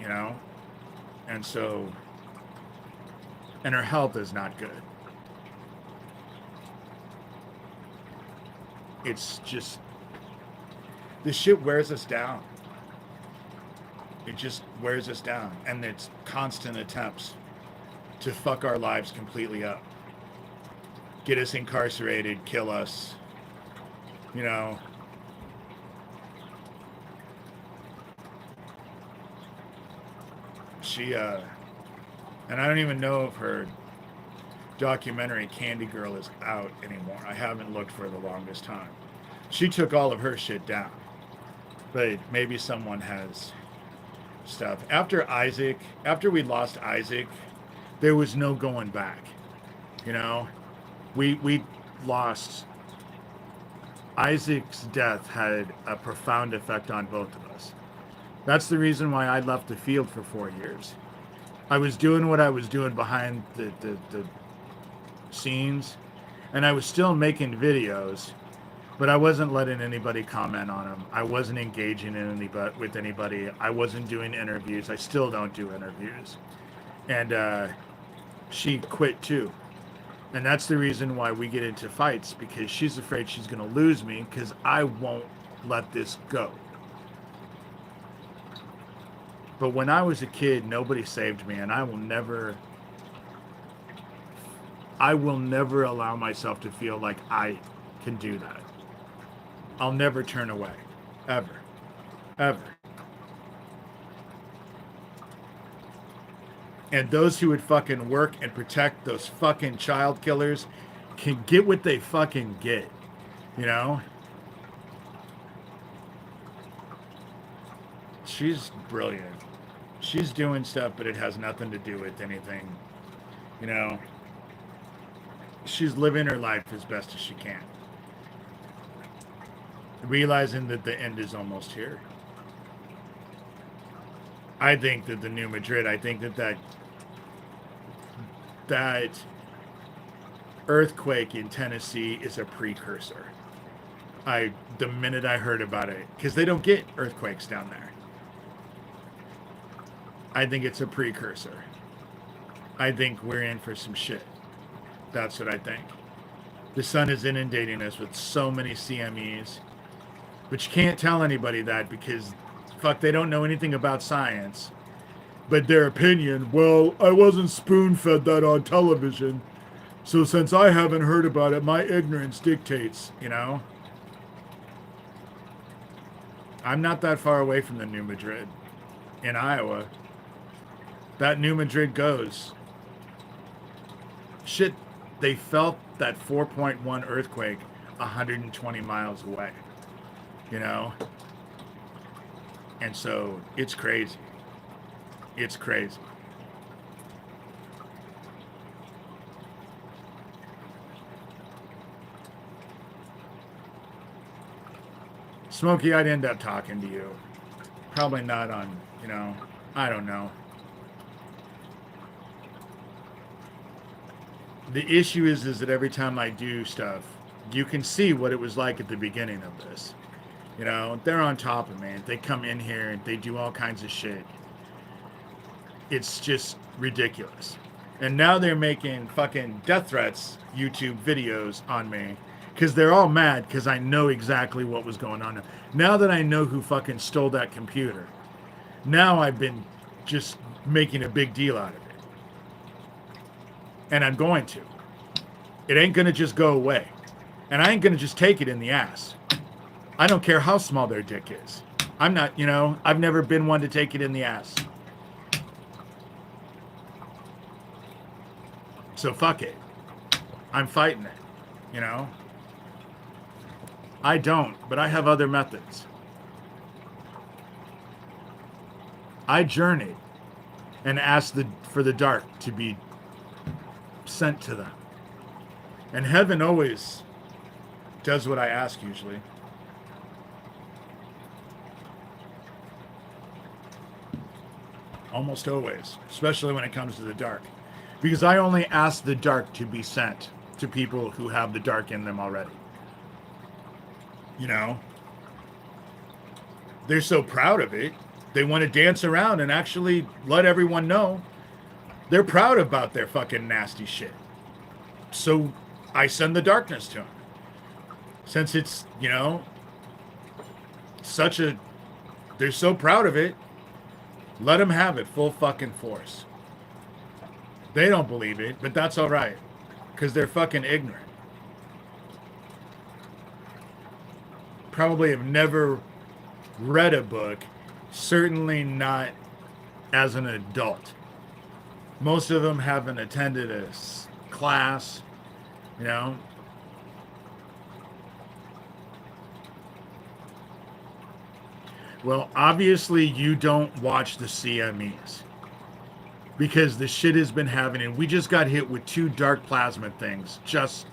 you know? And so, and her health is not good. It's just, this shit wears us down. It just wears us down. And it's constant attempts to fuck our lives completely up. Get us incarcerated, kill us, you know. She, and I don't even know if her documentary Candy Girl is out anymore. I haven't looked for the longest time. She took all of her shit down. But maybe someone has stuff. After we lost Isaac, there was no going back, you know. We lost, Isaac's death had a profound effect on both of us. That's the reason why I left the field for 4 years. I was doing what I was doing behind the scenes, and I was still making videos, but I wasn't letting anybody comment on them. I wasn't engaging with anybody. I wasn't doing interviews. I still don't do interviews. And she quit too. And that's the reason why we get into fights, because she's afraid she's going to lose me because I won't let this go. But when I was a kid, nobody saved me, and I will never allow myself to feel like I can do that. I'll never turn away. Ever. Ever. And those who would fucking work and protect those fucking child killers can get what they fucking get. You know? She's brilliant. She's doing stuff, but it has nothing to do with anything. You know? She's living her life as best as she can. Realizing that the end is almost here. I think that the New Madrid, I think that earthquake in Tennessee is a precursor. The minute I heard about it, because they don't get earthquakes down there. I think it's a precursor. I think we're in for some shit. That's what I think. The sun is inundating us with so many CMEs, but you can't tell anybody that because, fuck, they don't know anything about science. But their opinion, well, I wasn't spoon-fed that on television, so since I haven't heard about it, my ignorance dictates, you know? I'm not that far away from the New Madrid in Iowa. That New Madrid goes. Shit, they felt that 4.1 earthquake 120 miles away, you know? And so it's crazy. It's crazy. Smokey, I'd end up talking to you. Probably not on, you know, I don't know. The issue is that every time I do stuff, you can see what it was like at the beginning of this. You know, they're on top of me. They come in here and they do all kinds of shit. It's just ridiculous. And now they're making fucking death threats, YouTube videos on me. Because they're all mad because I know exactly what was going on. Now that I know who fucking stole that computer, now I've been just making a big deal out of it. And I'm going to. It ain't going to just go away. And I ain't going to just take it in the ass. I don't care how small their dick is. I'm not, you know, I've never been one to take it in the ass. So fuck it. I'm fighting it, you know? I don't, but I have other methods. I journeyed and asked for the dark to be sent to them. And heaven always does what I ask usually. Almost always, especially when it comes to the dark. Because I only ask the dark to be sent to people who have the dark in them already. You know? They're so proud of it. They want to dance around and actually let everyone know they're proud about their fucking nasty shit. So I send the darkness to them. Since it's, you know, they're so proud of it, let them have it full fucking force. They don't believe it, but that's all right. Because they're fucking ignorant. Probably have never read a book, certainly not as an adult. Most of them haven't attended a class, you know. Well, obviously you don't watch the CMEs. Because the shit has been happening. We just got hit with 2 dark plasma things just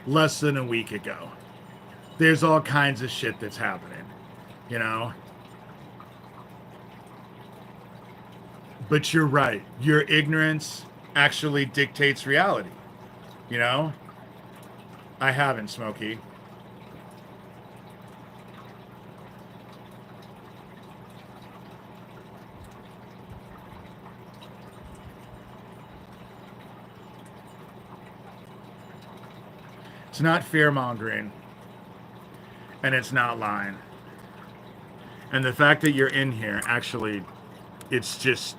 less than a week ago. There's all kinds of shit that's happening, you know? But you're right. Your ignorance actually dictates reality, you know? I haven't, Smokey. It's not fear-mongering, and it's not lying. And the fact that you're in here, actually, it's just...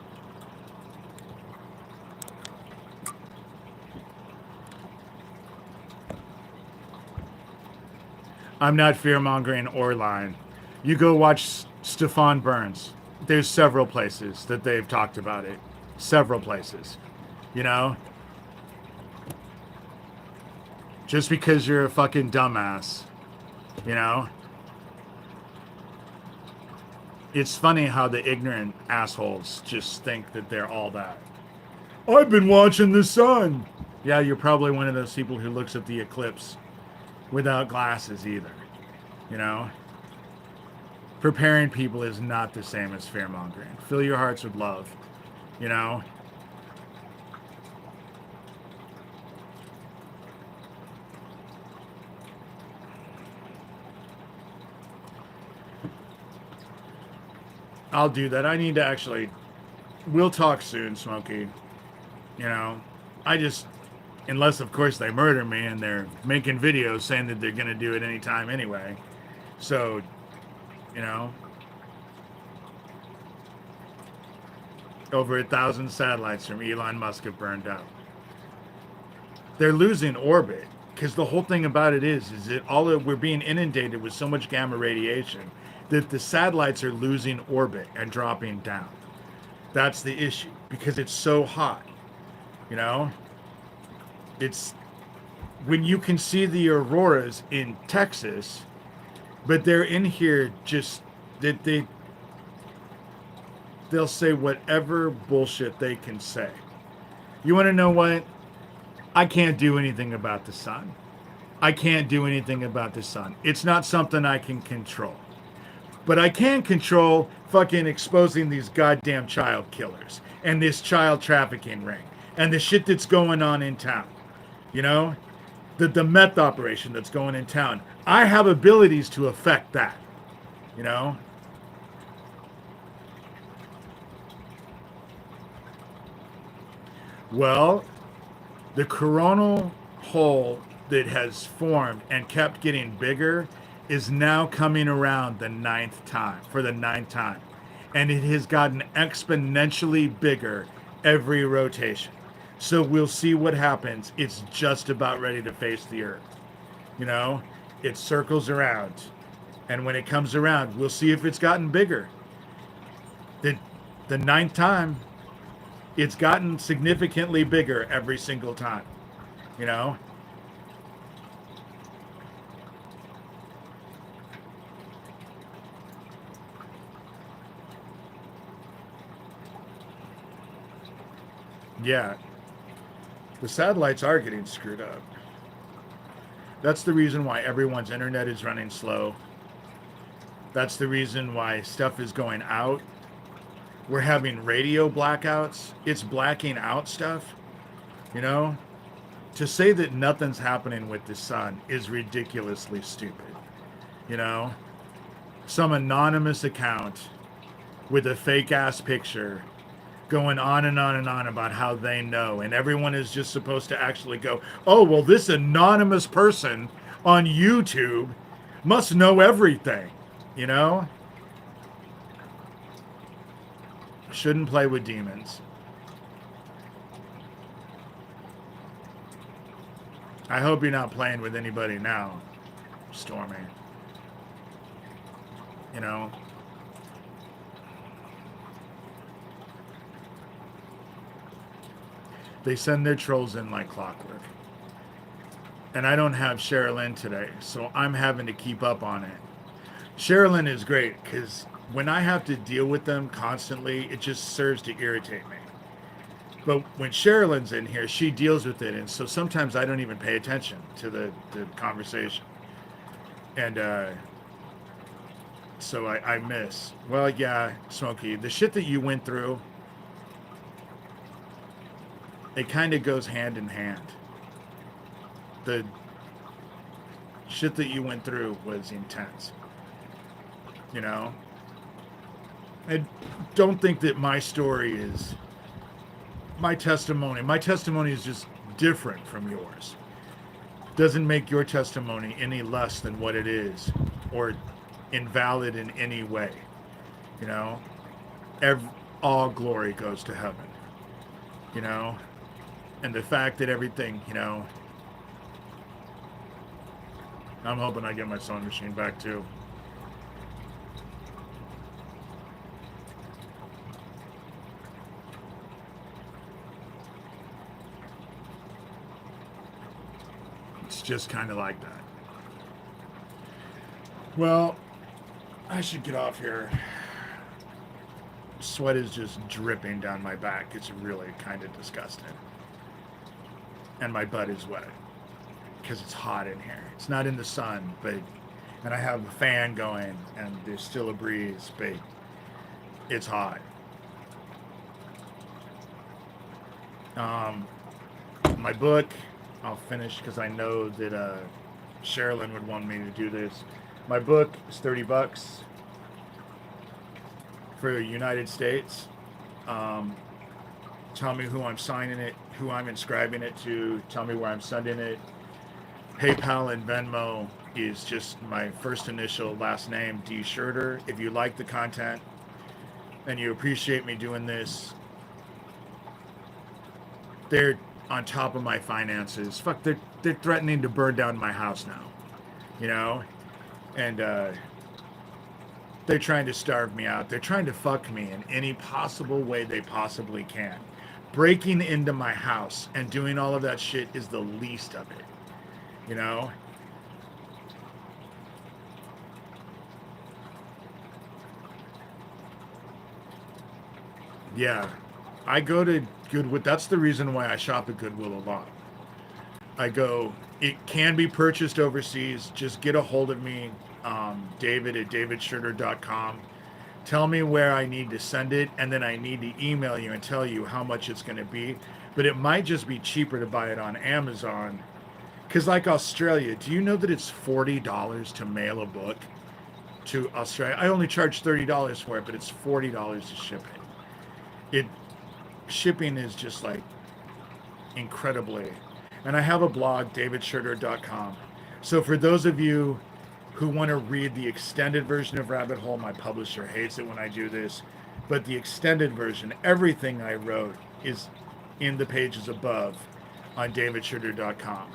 I'm not fear-mongering or lying. You go watch Stefan Burns. There's several places that they've talked about it. Several places. You know? Just because you're a fucking dumbass. You know? It's funny how the ignorant assholes just think that they're all that. I've been watching the sun. Yeah, you're probably one of those people who looks at the eclipse without glasses either. You know? Preparing people is not the same as fear-mongering. Fill your hearts with love. You know? I'll do that. I need to actually... We'll talk soon, Smokey. You know? I just... Unless, of course, they murder me and they're making videos saying that they're going to do it anytime anyway. So, you know... Over 1,000 satellites from Elon Musk have burned out. They're losing orbit. Because the whole thing about it is that we're being inundated with so much gamma radiation that the satellites are losing orbit and dropping down. That's the issue, because it's so hot. You know? It's when you can see the auroras in Texas, but they're in here just that they'll say whatever bullshit they can say. You want to know what? I can't do anything about the sun. I can't do anything about the sun. It's not something I can control. But I can control fucking exposing these goddamn child killers and this child trafficking ring and the shit that's going on in town. You know? The meth operation that's going in town. I have abilities to affect that. You know? Well, the coronal hole that has formed and kept getting bigger is now coming around the 9th time, for the 9th time. And it has gotten exponentially bigger every rotation. So we'll see what happens. It's just about ready to face the Earth. You know, it circles around. And when it comes around, we'll see if it's gotten bigger. The 9th time, it's gotten significantly bigger every single time. You know? Yeah. The satellites are getting screwed up. That's the reason why everyone's internet is running slow. That's the reason why stuff is going out. We're having radio blackouts. It's blacking out stuff. You know? To say that nothing's happening with the sun is ridiculously stupid. You know? Some anonymous account with a fake ass picture going on and on and on about how they know, and everyone is just supposed to actually go, oh, well, this anonymous person on YouTube must know everything, you know? Shouldn't play with demons. I hope you're not playing with anybody now, Stormy. You know? They send their trolls in like clockwork. And I don't have Sherilyn today, so I'm having to keep up on it. Sherilyn is great, because when I have to deal with them constantly, it just serves to irritate me. But when Sherilyn's in here, she deals with it, and so sometimes I don't even pay attention to the conversation, and so I miss. Well, yeah, Smokey, the shit that you went through, it kind of goes hand in hand. The shit that you went through was intense. You know, I don't think that my story is my testimony. My testimony is just different from yours. Doesn't make your testimony any less than what it is or invalid in any way. You know, all glory goes to heaven. You know, and the fact that everything, you know, I'm hoping I get my sewing machine back too. It's just kind of like that. Well, I should get off here. Sweat is just dripping down my back. It's really kind of disgusting. And my butt is wet because it's hot in here. It's not in the sun, but, and I have a fan going and there's still a breeze, but it's hot. My book, I'll finish because I know that Sherilyn would want me to do this. My book is $30 for the United States. Tell me who I'm signing it, who I'm inscribing it to, tell me where I'm sending it. PayPal and Venmo is just my first initial last name, D. Shurter. If you like the content and you appreciate me doing this, they're on top of my finances. Fuck, they're threatening to burn down my house now, you know? And they're trying to starve me out. They're trying to fuck me in any possible way they possibly can. Breaking into my house and doing all of that shit is the least of it, you know? Yeah, I go to Goodwill. That's the reason why I shop at Goodwill a lot. It can be purchased overseas. Just get a hold of me, David at davidshurter.com. Tell me where I need to send it, and then I need to email you and tell you how much it's going to be. But it might just be cheaper to buy it on Amazon. Because like Australia, do you know that it's $40 to mail a book to Australia? I only charge $30 for it, but it's $40 to ship it. Shipping is just like incredibly. And I have a blog, davidshurter.com. So for those of you who want to read the extended version of Rabbit Hole, my publisher hates it when I do this, but the extended version, everything I wrote is in the pages above on davidshurter.com,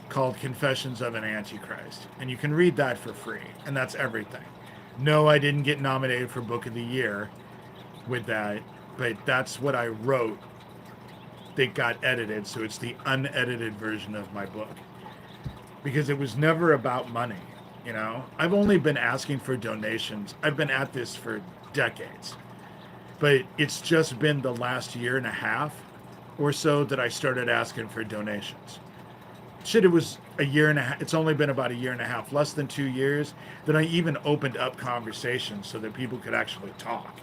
called Confessions of an Antichrist. And you can read that for free, and that's everything. No, I didn't get nominated for Book of the Year with that, but that's what I wrote that got edited, so it's the unedited version of my book. Because it was never about money, you know? I've only been asking for donations. I've been at this for decades. But it's just been the last year and a half or so that I started asking for donations. Shit, it was a year and a half. It's only been about a year and a half, less than 2 years, that I even opened up conversations so that people could actually talk,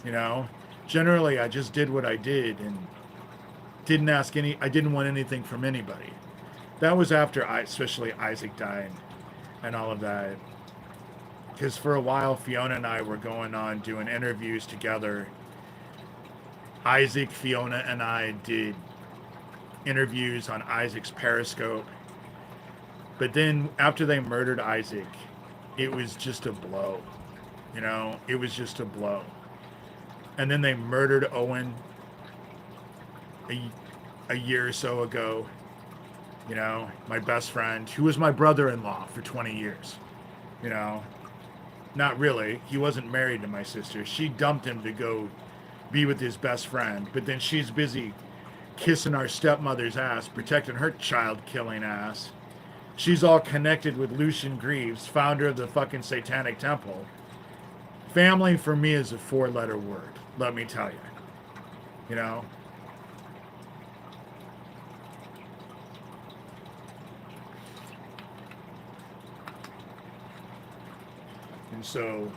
you know? Generally, I just did what I did and I didn't want anything from anybody. That was after especially Isaac died and all of that. Because for a while, Fiona and I were going on doing interviews together. Isaac, Fiona, and I did interviews on Isaac's Periscope. But then after they murdered Isaac, it was just a blow. You know, it was just a blow. And then they murdered Owen a year or so ago, you know, my best friend, who was my brother-in-law for 20 years, you know, not really. He wasn't married to my sister. She dumped him to go be with his best friend, but then she's busy kissing our stepmother's ass, protecting her child-killing ass. She's all connected with Lucian Greaves, founder of the fucking Satanic Temple. Family for me is a 4-letter word, let me tell you, you know. And so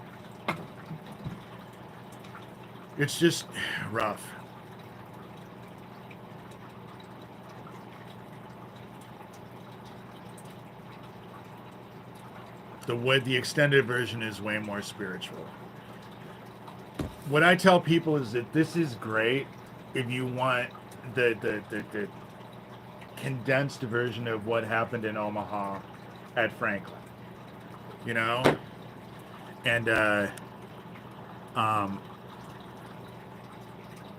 it's just rough. The extended version is way more spiritual. What I tell people is that this is great if you want the condensed version of what happened in Omaha at Franklin, you know, and um,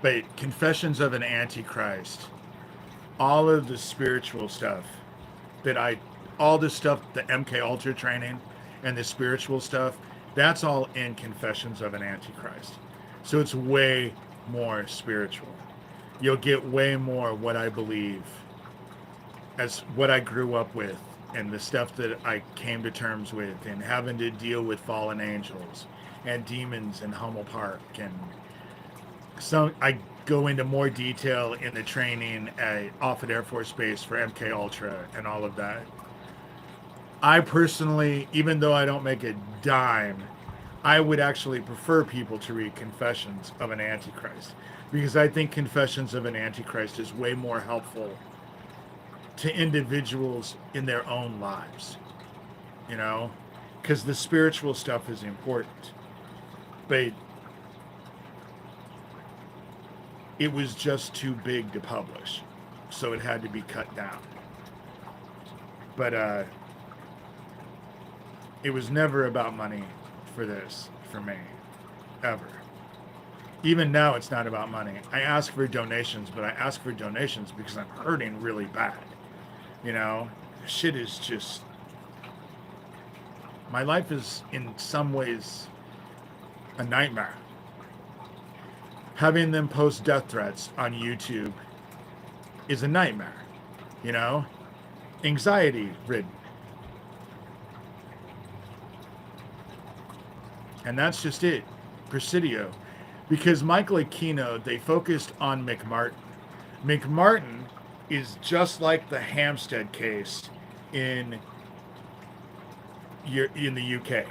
but Confessions of an Antichrist, all of the spiritual stuff all the stuff, the MK Ultra training and the spiritual stuff, that's all in Confessions of an Antichrist. So it's way more spiritual. You'll get way more what I believe as what I grew up with and the stuff that I came to terms with and having to deal with fallen angels and demons in Hummel Park. And some I go into more detail in the training at Offutt Air Force Base for MK Ultra and all of that. I personally, even though I don't make a dime, I would actually prefer people to read Confessions of an Antichrist, because I think Confessions of an Antichrist is way more helpful to individuals in their own lives, you know, because the spiritual stuff is important, but it was just too big to publish, so it had to be cut down. But it was never about money for this, for me, ever. Even now, it's not about money. I ask for donations, but I ask for donations because I'm hurting really bad. You know, shit is just... My life is, in some ways, a nightmare. Having them post death threats on YouTube is a nightmare, you know? Anxiety-ridden. And that's just it. Presidio. Because Michael Aquino, they focused on McMartin. McMartin is just like the Hampstead case in the UK.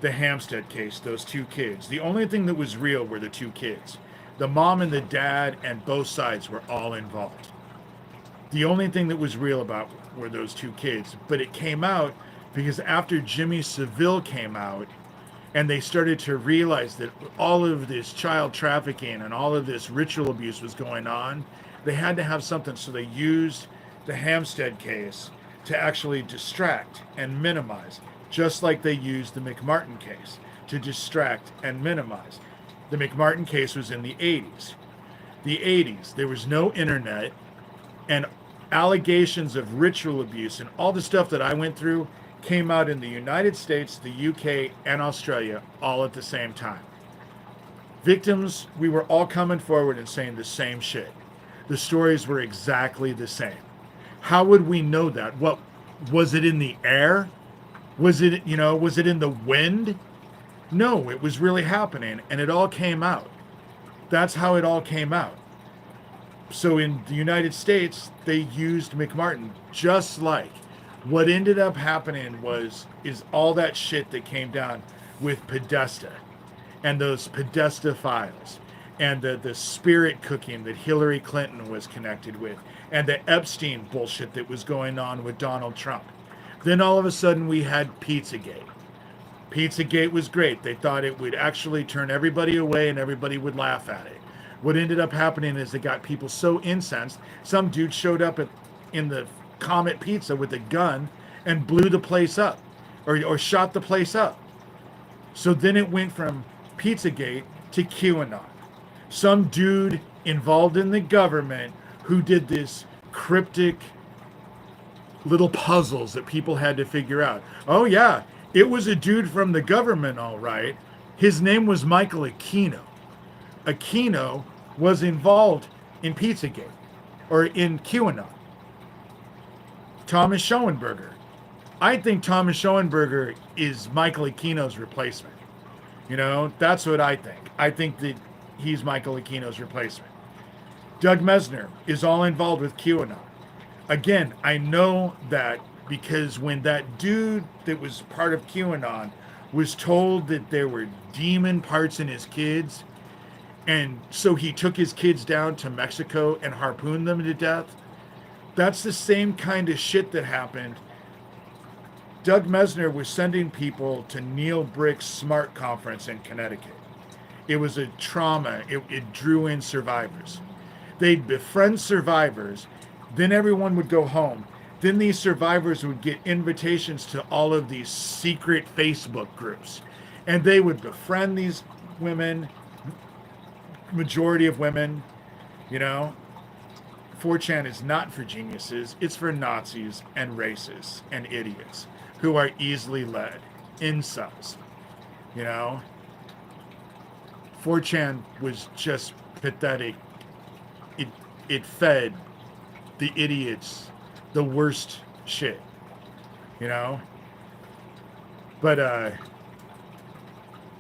The Hampstead case, those two kids. The only thing that was real were the two kids. The mom and the dad and both sides were all involved. The only thing that was real about were those two kids. But it came out because after Jimmy Savile came out, and they started to realize that all of this child trafficking and all of this ritual abuse was going on, they had to have something. So they used the Hampstead case to actually distract and minimize, just like they used the McMartin case to distract and minimize. The McMartin case was in the 80s. The 80s, there was no internet, and allegations of ritual abuse and all the stuff that I went through came out in the United States, the UK, and Australia all at the same time. Victims, we were all coming forward and saying the same shit. The stories were exactly the same. How would we know that? What was it in the air? Was it, was it in the wind? No, it was really happening, and it all came out. That's how it all came out. So in the United States, they used McMartin, just like what ended up happening is all that shit that came down with Podesta and those Podesta files and the spirit cooking that Hillary Clinton was connected with and the Epstein bullshit that was going on with Donald Trump. Then all of a sudden we had Pizzagate. Pizzagate was great. They thought it would actually turn everybody away and everybody would laugh at it. What ended up happening is they got people so incensed, some dude showed up in the Comet Pizza with a gun and blew the place up or shot the place up. So then it went from Pizzagate to QAnon. Some dude involved in the government who did this cryptic little puzzles that people had to figure out. Oh yeah, it was a dude from the government, all right. His name was Michael Aquino. Aquino was involved in Pizzagate or in QAnon. Thomas Schoenberger. I think Thomas Schoenberger is Michael Aquino's replacement. That's what I think. I think that he's Michael Aquino's replacement. Doug Mesner is all involved with QAnon. Again, I know that because when that dude that was part of QAnon was told that there were demon parts in his kids, and so he took his kids down to Mexico and harpooned them to death. That's the same kind of shit that happened. Doug Mesner was sending people to Neil Brick's SMART conference in Connecticut. It was a trauma. It drew in survivors. They'd befriend survivors, then everyone would go home. Then these survivors would get invitations to all of these secret Facebook groups. And they would befriend these women, majority of women, you know. 4chan is not for geniuses. It's for Nazis and racists and idiots who are easily led. Incels, you know. 4chan was just pathetic. It fed the idiots the worst shit, you know. But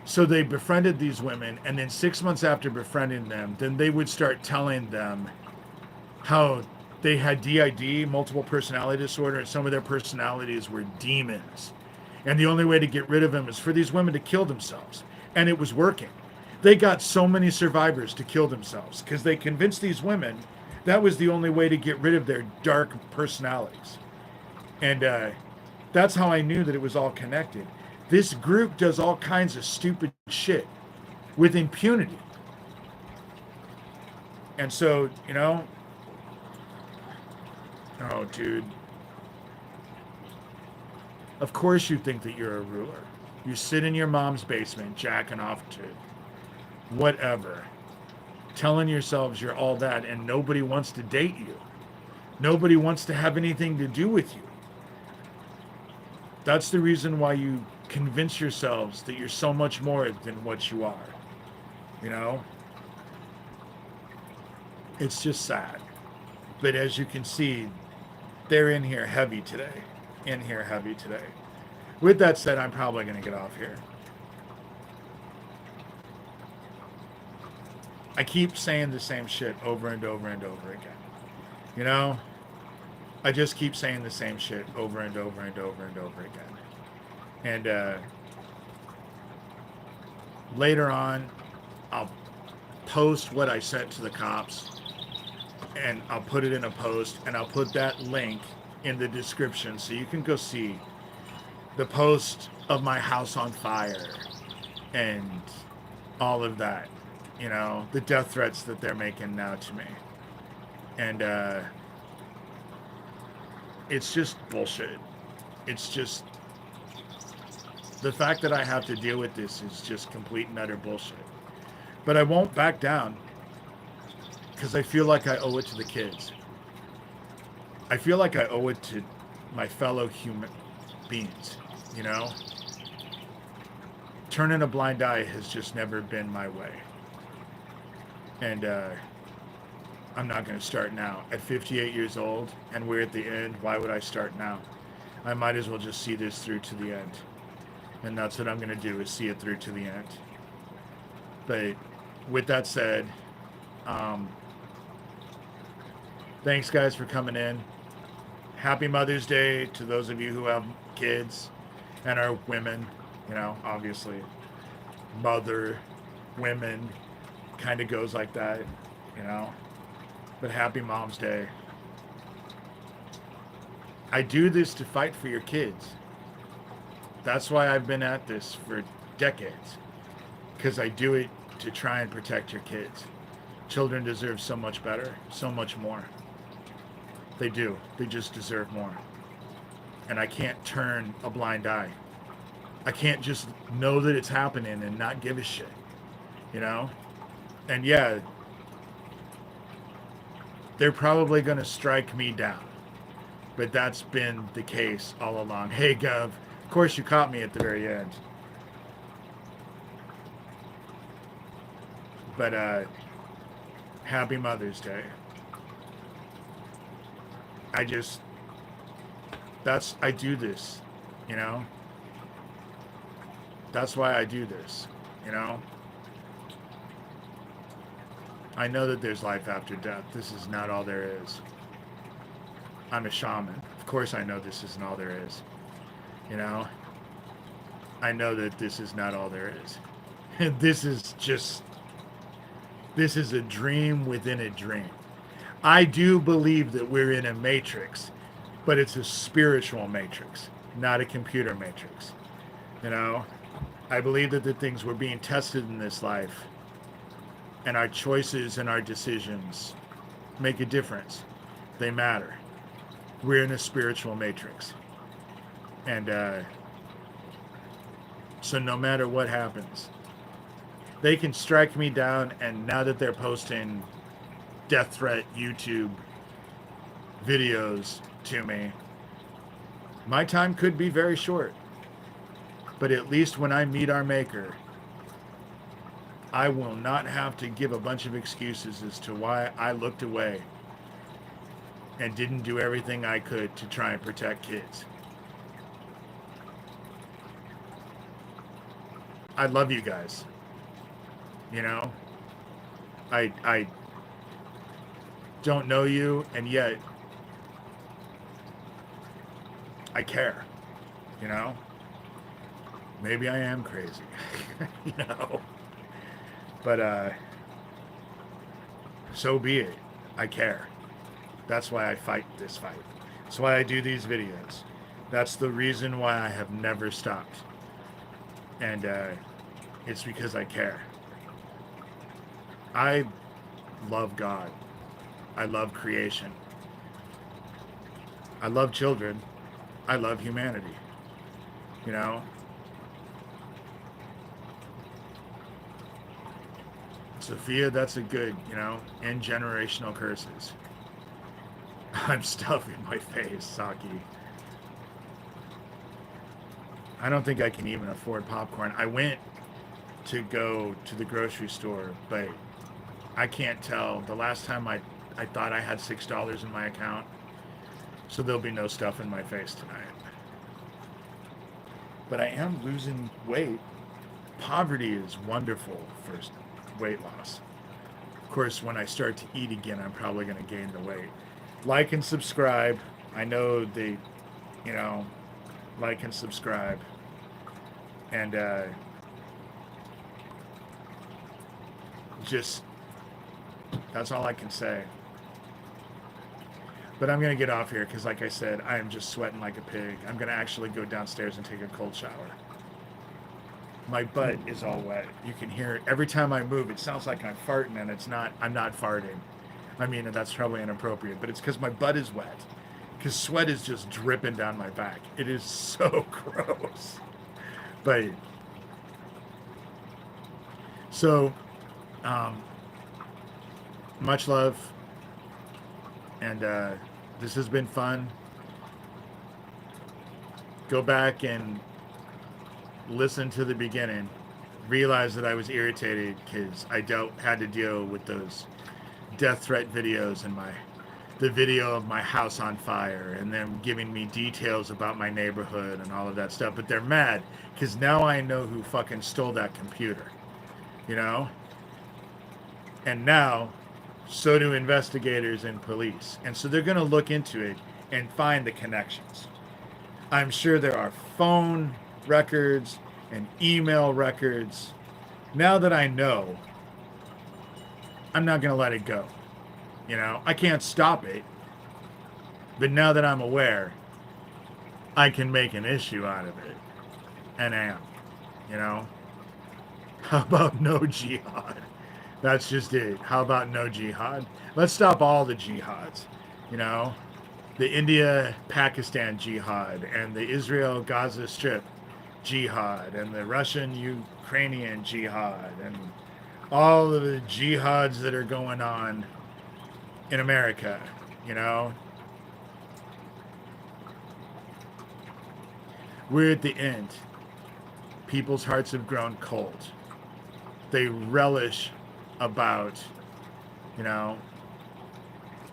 so they befriended these women, and then 6 months after befriending them, then they would start telling them how they had DID, multiple personality disorder, and some of their personalities were demons. And the only way to get rid of them is for these women to kill themselves. And it was working. They got so many survivors to kill themselves because they convinced these women that was the only way to get rid of their dark personalities. And that's how I knew that it was all connected. This group does all kinds of stupid shit with impunity. And so, you know, oh, dude. Of course you think that you're a ruler. You sit in your mom's basement jacking off to whatever, telling yourselves you're all that, and nobody wants to date you. Nobody wants to have anything to do with you. That's the reason why you convince yourselves that you're so much more than what you are. You know? It's just sad. But as you can see, they're in here heavy today. With that said, I'm probably going to get off here. I keep saying the same shit over and over and over again. You know? I just keep saying the same shit over and over and over and over again. And later on, I'll post what I sent to the cops, and I'll put it in a post, and I'll put that link in the description so you can go see the post of my house on fire and all of that. You know, the death threats that they're making now to me. And it's just bullshit. It's just, the fact that I have to deal with this is just complete and utter bullshit. But I won't back down because I feel like I owe it to the kids. I feel like I owe it to my fellow human beings, you know? Turning a blind eye has just never been my way. And I'm not going to start now. At 58 years old, and we're at the end, why would I start now? I might as well just see this through to the end. And that's what I'm going to do, is see it through to the end. But with that said, thanks guys for coming in. Happy Mother's Day to those of you who have kids and are women, you know, obviously. Mother, women, kind of goes like that, you know. But happy Mom's Day. I do this to fight for your kids. That's why I've been at this for decades. Because I do it to try and protect your kids. Children deserve so much better, so much more. They do. They just deserve more. And I can't turn a blind eye. I can't just know that it's happening and not give a shit. You know? And yeah, they're probably going to strike me down. But that's been the case all along. Hey, Gov, of course you caught me at the very end. But happy Mother's Day. I do this, you know? That's why I do this, you know? I know that there's life after death. This is not all there is. I'm a shaman. Of course I know this isn't all there is. You know? I know that this is not all there is. This is a dream within a dream. I do believe that we're in a matrix, but it's a spiritual matrix, not a computer matrix. You know, I believe that the things we're being tested in this life and our choices and our decisions make a difference. They matter. We're in a spiritual matrix. And so no matter what happens, they can strike me down, and now that they're posting death threat YouTube videos to me, my time could be very short. But at least when I meet our maker, I will not have to give a bunch of excuses as to why I looked away and didn't do everything I could to try and protect kids. I love you guys. You know, I don't know you, and yet I care. You know, maybe I am crazy. You know, but so be it. I care. That's why I fight this fight. That's why I do these videos. That's the reason why I have never stopped. And it's because I care. I love God. I love creation. I love children. I love humanity. You know? Sophia, that's a good, you know, end generational curses. I'm stuffing my face, Saki. I don't think I can even afford popcorn. I went to go to the grocery store, but I can't tell. The last time I thought I had $6 in my account, so there'll be no stuff in my face tonight. But I am losing weight. Poverty is wonderful for weight loss. Of course, when I start to eat again, I'm probably going to gain the weight. Like and subscribe. I know the, you know, like and subscribe. And just, that's all I can say. But I'm going to get off here because, like I said, I am just sweating like a pig. I'm going to actually go downstairs and take a cold shower. My butt is all wet. You can hear it. Every time I move, it sounds like I'm farting, and it's not. I'm not farting. I mean, that's probably inappropriate, but it's because my butt is wet. Because sweat is just dripping down my back. It is so gross. But, so, much love. And this has been fun. Go back and listen to the beginning. Realize that I was irritated because I had to deal with those death threat videos and the video of my house on fire and them giving me details about my neighborhood and all of that stuff. But they're mad because now I know who fucking stole that computer. You know? And now, so do investigators and police. And so they're going to look into it and find the connections. I'm sure there are phone records and email records. Now that I know, I'm not going to let it go. You know, I can't stop it. But now that I'm aware, I can make an issue out of it. And am. You know? How about no jihad? That's just it. How about no jihad? Let's stop all the jihads. You know? The India-Pakistan jihad and the Israel-Gaza Strip jihad and the Russian-Ukrainian jihad and all of the jihads that are going on in America, you know? We're at the end. People's hearts have grown cold. They relish about, you know,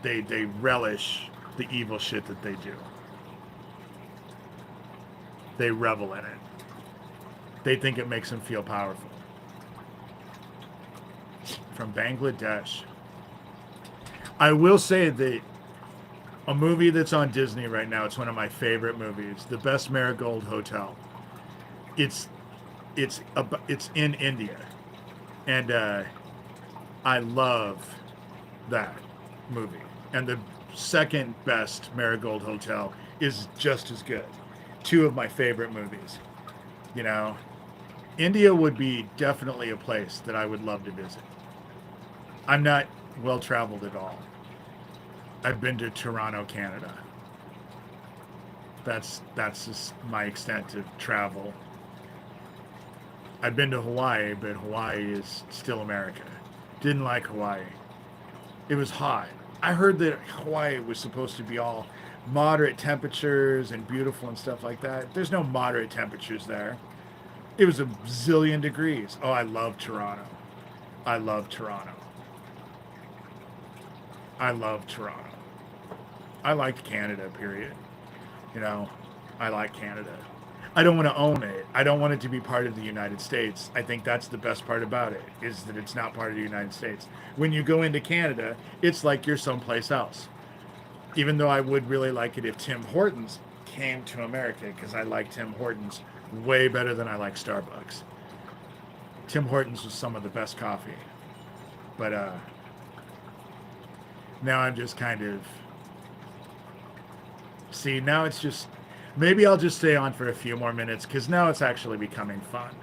they relish the evil shit that they do. They revel in it. They think it makes them feel powerful. From Bangladesh. I will say that a movie that's on Disney right now, it's one of my favorite movies, The Best Marigold Hotel. It's it's in India, and I love that movie. And the second best Marigold Hotel is just as good. Two of my favorite movies. You know, India would be definitely a place that I would love to visit. I'm not well traveled at all. I've been to Toronto, Canada. That's just my extent of travel. I've been to Hawaii, but Hawaii is still America. Didn't like Hawaii. It was hot. I heard that Hawaii was supposed to be all moderate temperatures and beautiful and stuff like that. There's no moderate temperatures there. It was a zillion degrees. Oh, I love Toronto. I love Toronto. I love Toronto. I liked Canada, period. You know, I like Canada. I don't want to own it. I don't want it to be part of the United States. I think that's the best part about it, is that it's not part of the United States. When you go into Canada, it's like you're someplace else. Even though I would really like it if Tim Hortons came to America, because I like Tim Hortons way better than I like Starbucks. Tim Hortons was some of the best coffee. But now I'm just kind of... See, now it's just... Maybe I'll just stay on for a few more minutes, because now it's actually becoming fun.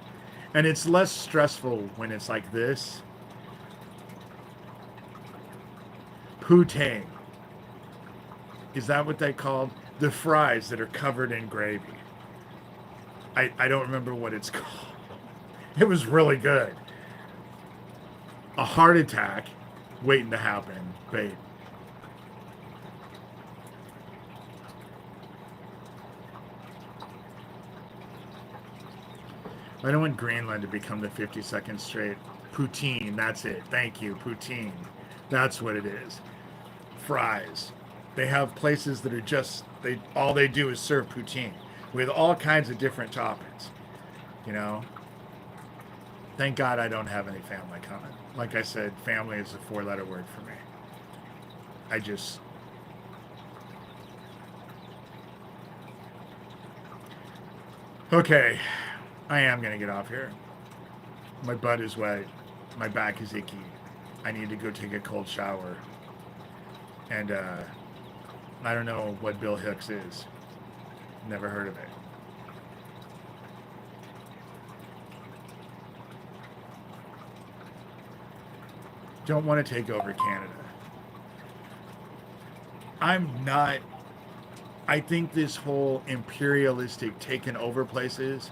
And it's less stressful when it's like this. Poutine. Is that what they called? The fries that are covered in gravy. I don't remember what it's called. It was really good. A heart attack waiting to happen, babe. I don't want Greenland to become the 52nd state. Poutine, that's it. Thank you, poutine. That's what it is. Fries. They have places that are just, all they do is serve poutine with all kinds of different toppings. You know? Thank God I don't have any family coming. Like I said, family is a 4-letter word for me. I just... Okay. I am going to get off here. My butt is wet. My back is icky. I need to go take a cold shower. And I don't know what Bill Hicks is. Never heard of it. Don't want to take over Canada. I'm not... I think this whole imperialistic taking over places...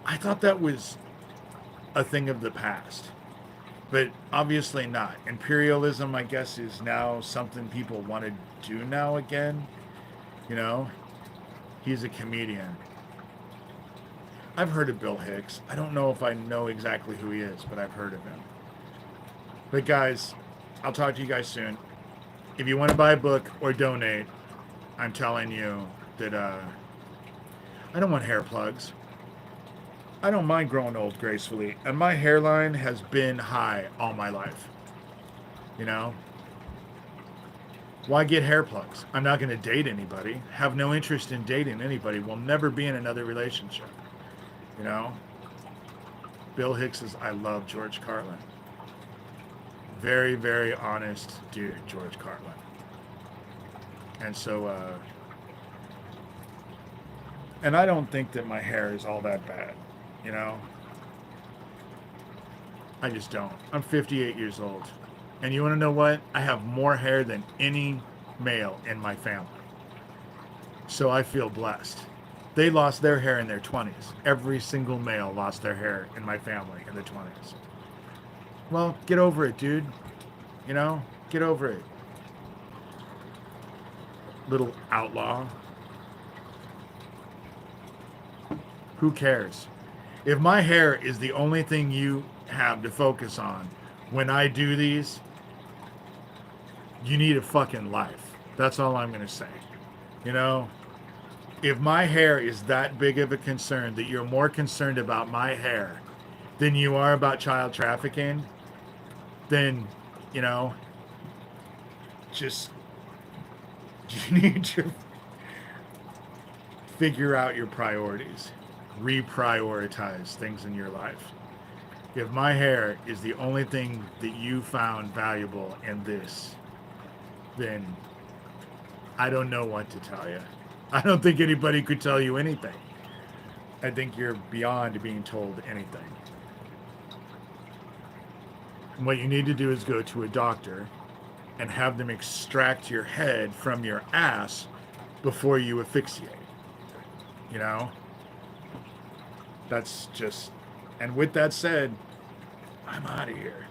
I thought that was a thing of the past, but obviously not. Imperialism, I guess, is now something people want to do now again. You know, he's a comedian. I've heard of Bill Hicks. I don't know if I know exactly who he is, but I've heard of him. But guys, I'll talk to you guys soon. If you want to buy a book or donate, I'm telling you that I don't want hair plugs. I don't mind growing old gracefully, and my hairline has been high all my life. You know? Why get hair plugs? I'm not going to date anybody, have no interest in dating anybody, will never be in another relationship. You know? Bill Hicks is, I love George Carlin. Very, very honest dude, George Carlin. And so, and I don't think that my hair is all that bad. You know, I just don't. I'm 58 years old. And you want to know what? I have more hair than any male in my family. So I feel blessed. They lost their hair in their 20s. Every single male lost their hair in my family in the 20s. Well, get over it, dude. You know, get over it. Little outlaw. Who cares? If my hair is the only thing you have to focus on when I do these, you need a fucking life. That's all I'm going to say. You know, if my hair is that big of a concern that you're more concerned about my hair than you are about child trafficking, then, you know, just, you need to figure out your priorities. reprioritize things in your life. If my hair is the only thing that you found valuable in this, then I don't know what to tell you. I don't think anybody could tell you anything. I think you're beyond being told anything. And what you need to do is go to a doctor and have them extract your head from your ass before you asphyxiate. You know? That's just... And with that said, I'm out of here.